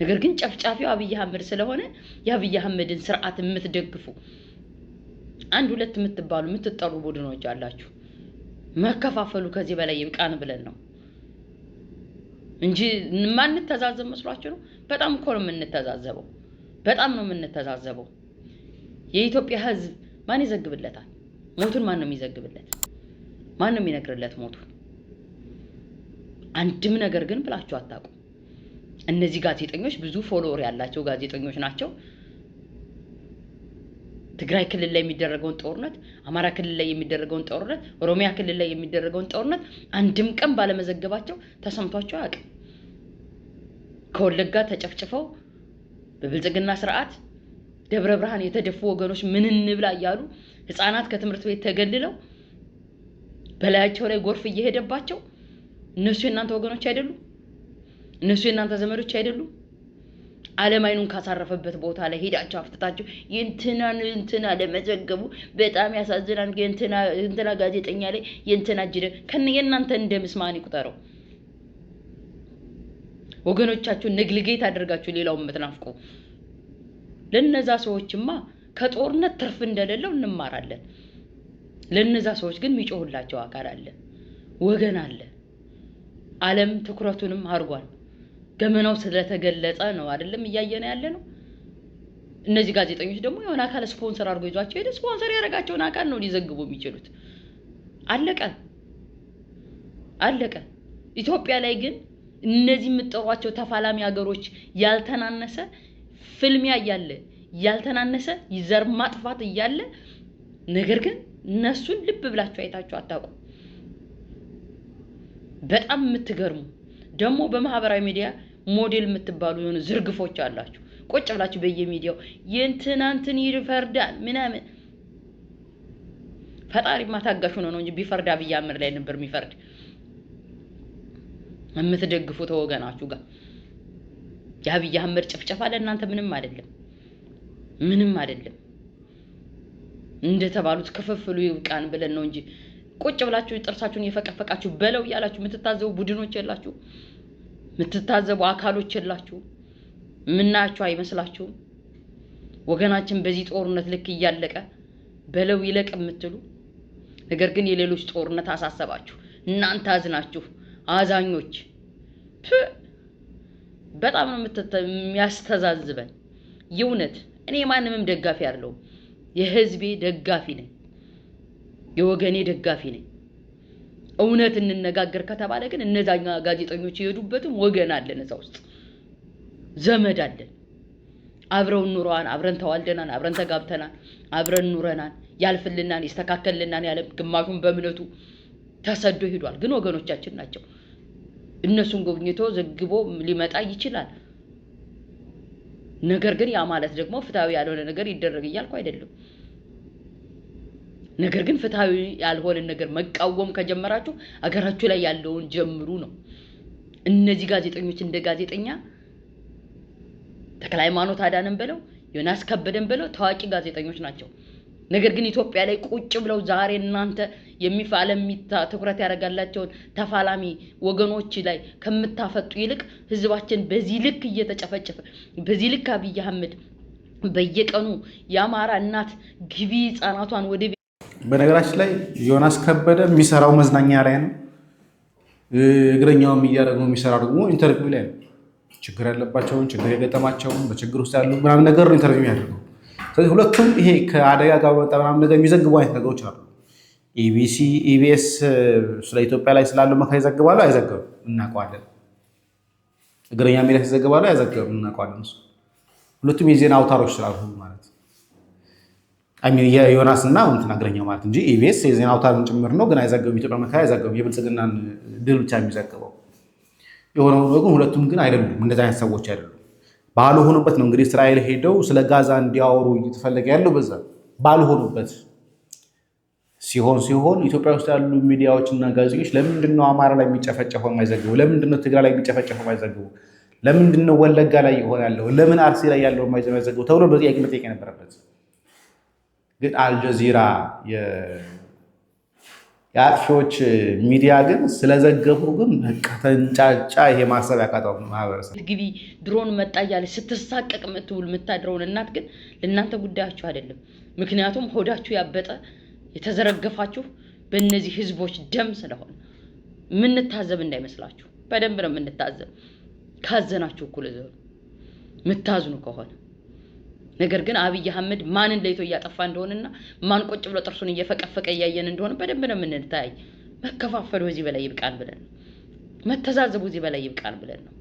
ነገር ግን ጨፍጫፊው አብይ አህመድ ስለሆነ የአብይ አህመድን ስርዓት የምትደግፉ አንድ ሁለት የምትባሉ የምትጠሩ ቡድኖች አላችሁ። መከፋፈሉ ከዚህ በላይ ይብቃን ብለን ነው እንጂ ማን ተዛዘብ መስሏችሁ ነው? በጣም እኮ ነው የምንተዛዘበው። በጣም ነው የምንተዛዘበው። የኢትዮጵያ ህዝብ ማን ይዘግብለታል? ሞቱን ማን ነው የሚዘግብለት? ማን ነው የሚነግርለት ሞቱን? አንድም ነገር ግን ብላችሁ አታውቁ። እነዚህ ጋዜጠኞች ብዙ ፎሎወር ያላቸው ጋዜጠኞች ናቸው። ትግራይ ክልል ላይ የሚደረገውን ጦርነት፣ አማራ ክልል ላይ የሚደረገውን ጦርነት፣ ኦሮሚያ ክልል ላይ የሚደረገውን ጦርነት አንድም ቀን ባለመዘገባቸው ተሰምቷቸው አያውቅም። ከወለጋ ተጨፍጭፈው በብልጽግና ስርዓት ደብረ ብርሃን የተደፉ ወገኖች ምን እንብላ እያሉ ህፃናት ከትምህርት ቤት ተገልለው በላያቸው ላይ ጎርፍ እየሄደባቸው እነሱ የእናንተ ወገኖች አይደሉ? እነሱ የእናንተ ዘመዶች አይደሉ? ዓለም አይኑን ካሳረፈበት ቦታ ላይ ሄዳችሁ አፍጥታችሁ እንትና ለመዘገቡ በጣም ያሳዝናል። እንትና ጋዜጠኛ ላይ የእንትና ጅደ የእናንተ እንደምስማን ይቁጠረው። ወገኖቻችሁ ነግልጌት አድርጋችሁ ሌላውን የምትናፍቁ ለነዛ ሰዎችማ ከጦርነት ትርፍ እንደሌለው እንማራለን። ለነዛ ሰዎች ግን የሚጮህላቸው አካል አለ፣ ወገን አለ። ዓለም ትኩረቱንም አርጓል። ገመናው ስለተገለጸ ነው አይደለም እያየነ ያለ ነው። እነዚህ ጋዜጠኞች ደግሞ የሆነ አካል ስፖንሰር አድርጎ ይዟቸው ሄደ። ስፖንሰር ያደረጋቸውን አካል ነው ሊዘግቡ የሚችሉት። አለቀ። ኢትዮጵያ ላይ ግን እነዚህ የምትጠሯቸው ተፋላሚ ሀገሮች ያልተናነሰ ፍልሚያ እያለ ያልተናነሰ ይዘር ማጥፋት እያለ ነገር ግን እነሱን ልብ ብላችሁ አይታችሁ አታውቁ። በጣም የምትገርሙ ደግሞ በማህበራዊ ሚዲያ ሞዴል የምትባሉ የሆነ ዝርግፎች አላችሁ። ቁጭ ብላችሁ በየሚዲያው የእንትናንትን ይፈርዳል ምናምን። ፈጣሪማ ታጋሽ ሆኖ ነው እንጂ ቢፈርድ አብይ አህመድ ላይ ነበር የሚፈርድ። የምትደግፉት ወገናችሁ ጋር የአብይ አህመድ ጭፍጨፋ ለእናንተ ምንም አይደለም። እንደተባሉት ክፍፍሉ ይብቃን ብለን ነው እንጂ ቁጭ ብላችሁ ጥርሳችሁን የፈቀፈቃችሁ በለው ያላችሁ የምትታዘቡ ቡድኖች የላችሁ፣ የምትታዘቡ አካሎች የላችሁ። ምናያችሁ አይመስላችሁም? ወገናችን በዚህ ጦርነት ልክ እያለቀ በለው ይለቅ የምትሉ ነገር ግን የሌሎች ጦርነት አሳሰባችሁ። እናንተ አዝናችሁ አዛኞች በጣም ነው የሚያስተዛዝበን። የእውነት እኔ ማንንም ደጋፊ አይደለሁም። የህዝቤ ደጋፊ ነኝ። የወገኔ ደጋፊ ነኝ። እውነት እንነጋገር ከተባለ ግን እነዛኛ ጋዜጠኞች የሄዱበትም ወገን አለን፣ እዛ ውስጥ ዘመድ አለን። አብረውን ኑሯን፣ አብረን ተዋልደናል፣ አብረን ተጋብተናል፣ አብረን ኑረናል። ያልፍልናል፣ ይስተካከልልናል ያለ ግማሹን በእምነቱ ተሰዶ ሄዷል። ግን ወገኖቻችን ናቸው። እነሱን ጎብኝቶ ዘግቦ ሊመጣ ይችላል። ነገር ግን ያ ማለት ደግሞ ፍትሃዊ ያልሆነ ነገር ይደረግ እያልኩ አይደለም። ነገር ግን ፍትሃዊ ያልሆነ ነገር መቃወም ከጀመራችሁ አገራችሁ ላይ ያለውን ጀምሩ ነው። እነዚህ ጋዜጠኞች እንደ ጋዜጠኛ ተክለ ሃይማኖት አዳነን በለው ዮናስ ከበደን በለው ታዋቂ ጋዜጠኞች ናቸው። ነገር ግን ኢትዮጵያ ላይ ቁጭ ብለው ዛሬ እናንተ የሚፋለሚታ ትኩረት ያደርጋላቸውን ተፋላሚ ወገኖች ላይ ከምታፈጡ ይልቅ ህዝባችን በዚህ ልክ እየተጨፈጨፈ በዚህ ልክ አብይ አህመድ በየቀኑ የአማራ እናት ግቢ ህፃናቷን ወደ በነገራችን ላይ ዮናስ ከበደ የሚሰራው መዝናኛ ላይ ነው። እግረኛውም እያደረገው የሚሰራው ደግሞ ኢንተርቪው ላይ ነው። ችግር ያለባቸውን ችግር የገጠማቸውን በችግር ውስጥ ያሉ ምናምን ነገር ነው ኢንተርቪው ያደርገው። ስለዚህ ሁለቱም ይሄ ከአደጋ ጋር በመጣ ምናምን ነገር የሚዘግቡ አይነት ነገሮች አሉ። ኢቢሲ፣ ኢቢኤስ ስለ ኢትዮጵያ ላይ ስላለው መከራ ይዘግባሉ አይዘግቡም? እናውቀዋለን። እግረኛ ሚዲያ ይዘግባሉ አይዘግቡም? እናውቀዋለን። ሁለቱም የዜና አውታሮች ስላልሆኑ ማለት የዮናስ እና እንትን እግረኛው ማለት እንጂ ኢቢኤስ የዜና አውታርን ጭምር ነው፣ ግን አይዘግቡም። ኢትዮጵያ መከራ አይዘግቡም። የብልጽግናን ድል ብቻ የሚዘግበው የሆነው ግን ሁለቱም ግን አይደሉም። እንደዚህ አይነት ሰዎች አይደሉም። ባልሆኑበት ነው እንግዲህ እስራኤል ሄደው ስለ ጋዛ እንዲያወሩ እየተፈለገ ያለው በዛ ባልሆኑበት ሲሆን ኢትዮጵያ ውስጥ ያሉ ሚዲያዎችና ጋዜጦች ለምንድነው አማራ ላይ የሚጨፈጨፈው የማይዘግቡ? ለምንድነው ትግራይ ላይ የሚጨፈጨፈው የማይዘግቡ? ለምንድነው ወለጋ ላይ ይሆን ያለው? ለምን አርሲ ላይ ያለው የማይዘግቡ ተብሎ በጥያቄ መጠየቅ የነበረበት ግን አልጀዚራ የአጥፊዎች ሚዲያ ግን ስለዘገቡ ግን ተንጫጫ። ይሄ ማሰብ ያቃተው ማህበረሰብ ግቢ ድሮን መጣ እያለች ስትሳቀቅ የምትውል የምታድረውን እናት ግን ለእናንተ ጉዳያችሁ አይደለም። ምክንያቱም ሆዳችሁ ያበጠ የተዘረገፋችሁ በእነዚህ ህዝቦች ደም ስለሆነ የምንታዘብ እንዳይመስላችሁ። በደንብ ነው የምንታዘብ። ካዘናችሁ እኩል ዘሩ የምታዝኑ ከሆነ ነገር ግን አብይ አህመድ ማንን ለይቶ እያጠፋ እንደሆነና ማን ቁጭ ብሎ ጥርሱን እየፈቀፈቀ እያየን እንደሆነ በደንብ ነው የምንታይ። መከፋፈሉ እዚህ በላይ ይብቃል ብለን ነው። መተዛዘቡ እዚህ በላይ ይብቃል ብለን ነው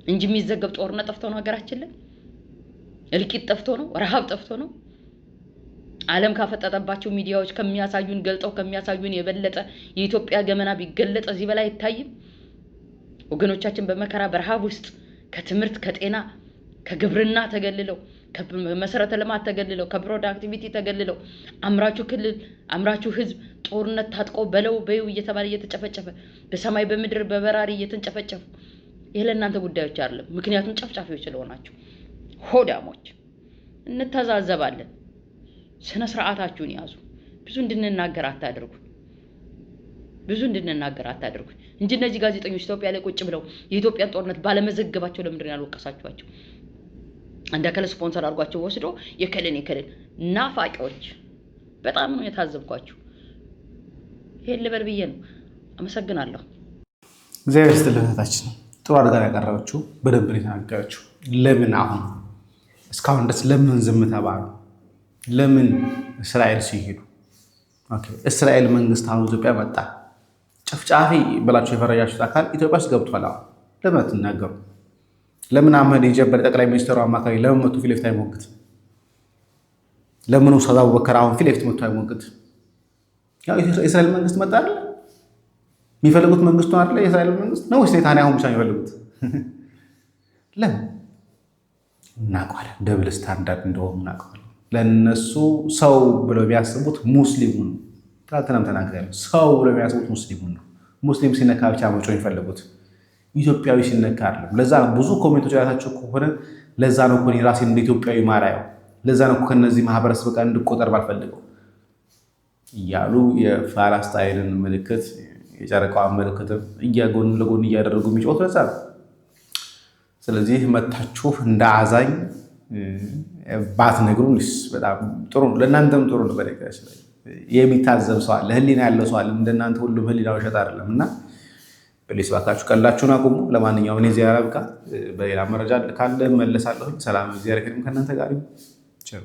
እንጂ የሚዘገብ ጦርነት ጠፍቶ ነው ሀገራችን ላይ እልቂት ጠፍቶ ነው፣ ረሃብ ጠፍቶ ነው። ዓለም ካፈጠጠባቸው ሚዲያዎች ከሚያሳዩን ገልጠው ከሚያሳዩን የበለጠ የኢትዮጵያ ገመና ቢገለጥ እዚህ በላይ አይታይም። ወገኖቻችን በመከራ በረሃብ ውስጥ ከትምህርት ከጤና ከግብርና ተገልለው ከመሰረተ ልማት ተገልለው ከፕሮዳክቲቪቲ ተገልለው አምራቹ ክልል አምራቹ ህዝብ ጦርነት ታጥቆ በለው በዩ እየተባለ እየተጨፈጨፈ በሰማይ በምድር በበራሪ እየተንጨፈጨፉ ይሄ ለእናንተ ጉዳዮች አይደለም። ምክንያቱም ጨፍጫፊዎች ስለሆናችሁ ሆዳሞች። እንተዛዘባለን። ስነ ስርዓታችሁን ያዙ። ብዙ እንድንናገር አታድርጉ እንጂ እነዚህ ጋዜጠኞች ኢትዮጵያ ላይ ቁጭ ብለው የኢትዮጵያን ጦርነት ባለመዘገባቸው ለምንድን ነው ያልወቀሳችኋቸው? አንድ አካል ስፖንሰር አድርጓቸው ወስዶ የከለን ናፋቂዎች በጣም ነው የታዘብኳችሁ። ይሄን ልበል ብዬ ነው። አመሰግናለሁ። እግዚአብሔር ይስጥልን። እህታችን ጥሩ አድርጋ ያቀረበችው በደንብ ነው የተናገረችው። ለምን አሁን እስካሁን ድረስ ለምን ዝም ተባሉ? ለምን እስራኤል ሲሄዱ እስራኤል መንግስት አሁን ኢትዮጵያ መጣ ጨፍጫፊ ብላችሁ የፈረጃችሁት አካል ኢትዮጵያ ውስጥ ገብቷል። አሁን ለምን አትናገሩ? ለምን አህመድ የጀበረ ጠቅላይ ሚኒስትሩ አማካሪ ለምን መጥቶ ፊት ለፊት አይሞግት? ለምን ኡስታዝ አቡበከር አሁን ፊት ለፊት መጥቶ አይሞግት? ያው የእስራኤል መንግስት መጣ አይደል? የሚፈልጉት መንግስቱ አይደል? የእስራኤል መንግስት ነው ወይስ ኔታንያሁ ብቻ የሚፈልጉት? ለምን እናውቀዋለን። ደብል ስታንዳርድ እንደሆነ እናውቀዋለን። ለነሱ ሰው ብለው የሚያስቡት ሙስሊሙን ትናንትናም ተናግሬያለሁ። ሰው ብለው የሚያስቡት ሙስሊሙን ነው። ሙስሊም ሲነካ ብቻ መጮህ የሚፈልጉት ኢትዮጵያዊ ሲነካ አይደለም። ለዛ ነው ብዙ ኮሜንቶች ያላችሁ ከሆነ ለዛ ነው እኮ ራሴን እንደ ኢትዮጵያዊ ማራየው፣ ለዛ ነው እኮ ከነዚህ ማህበረሰብ ጋር እንድቆጠር ባልፈልገው እያሉ የፋላስታይንን ምልክት የጨረቃዋን ምልክት እያጎን ለጎን እያደረጉ የሚጮት ለዛ ነው። ስለዚህ መታችሁ እንደ አዛኝ ባትነግሩንስ በጣም ጥሩ ነው። ለእናንተም ጥሩ ነው። በነገራችን ላይ የሚታዘብ ሰው አለ፣ ህሊና ያለው ሰው አለ። እንደናንተ ሁሉም ህሊናው ሸጥ አይደለም እና ፕሊስ ባካችሁ ቀላችሁን አቁሙ። ለማንኛውም እኔ እዚህ ያላብቃ። በሌላ መረጃ ካለ መለሳለሁ። ሰላም እግዚአብሔር ከእናንተ ጋር ይሁን። ቸር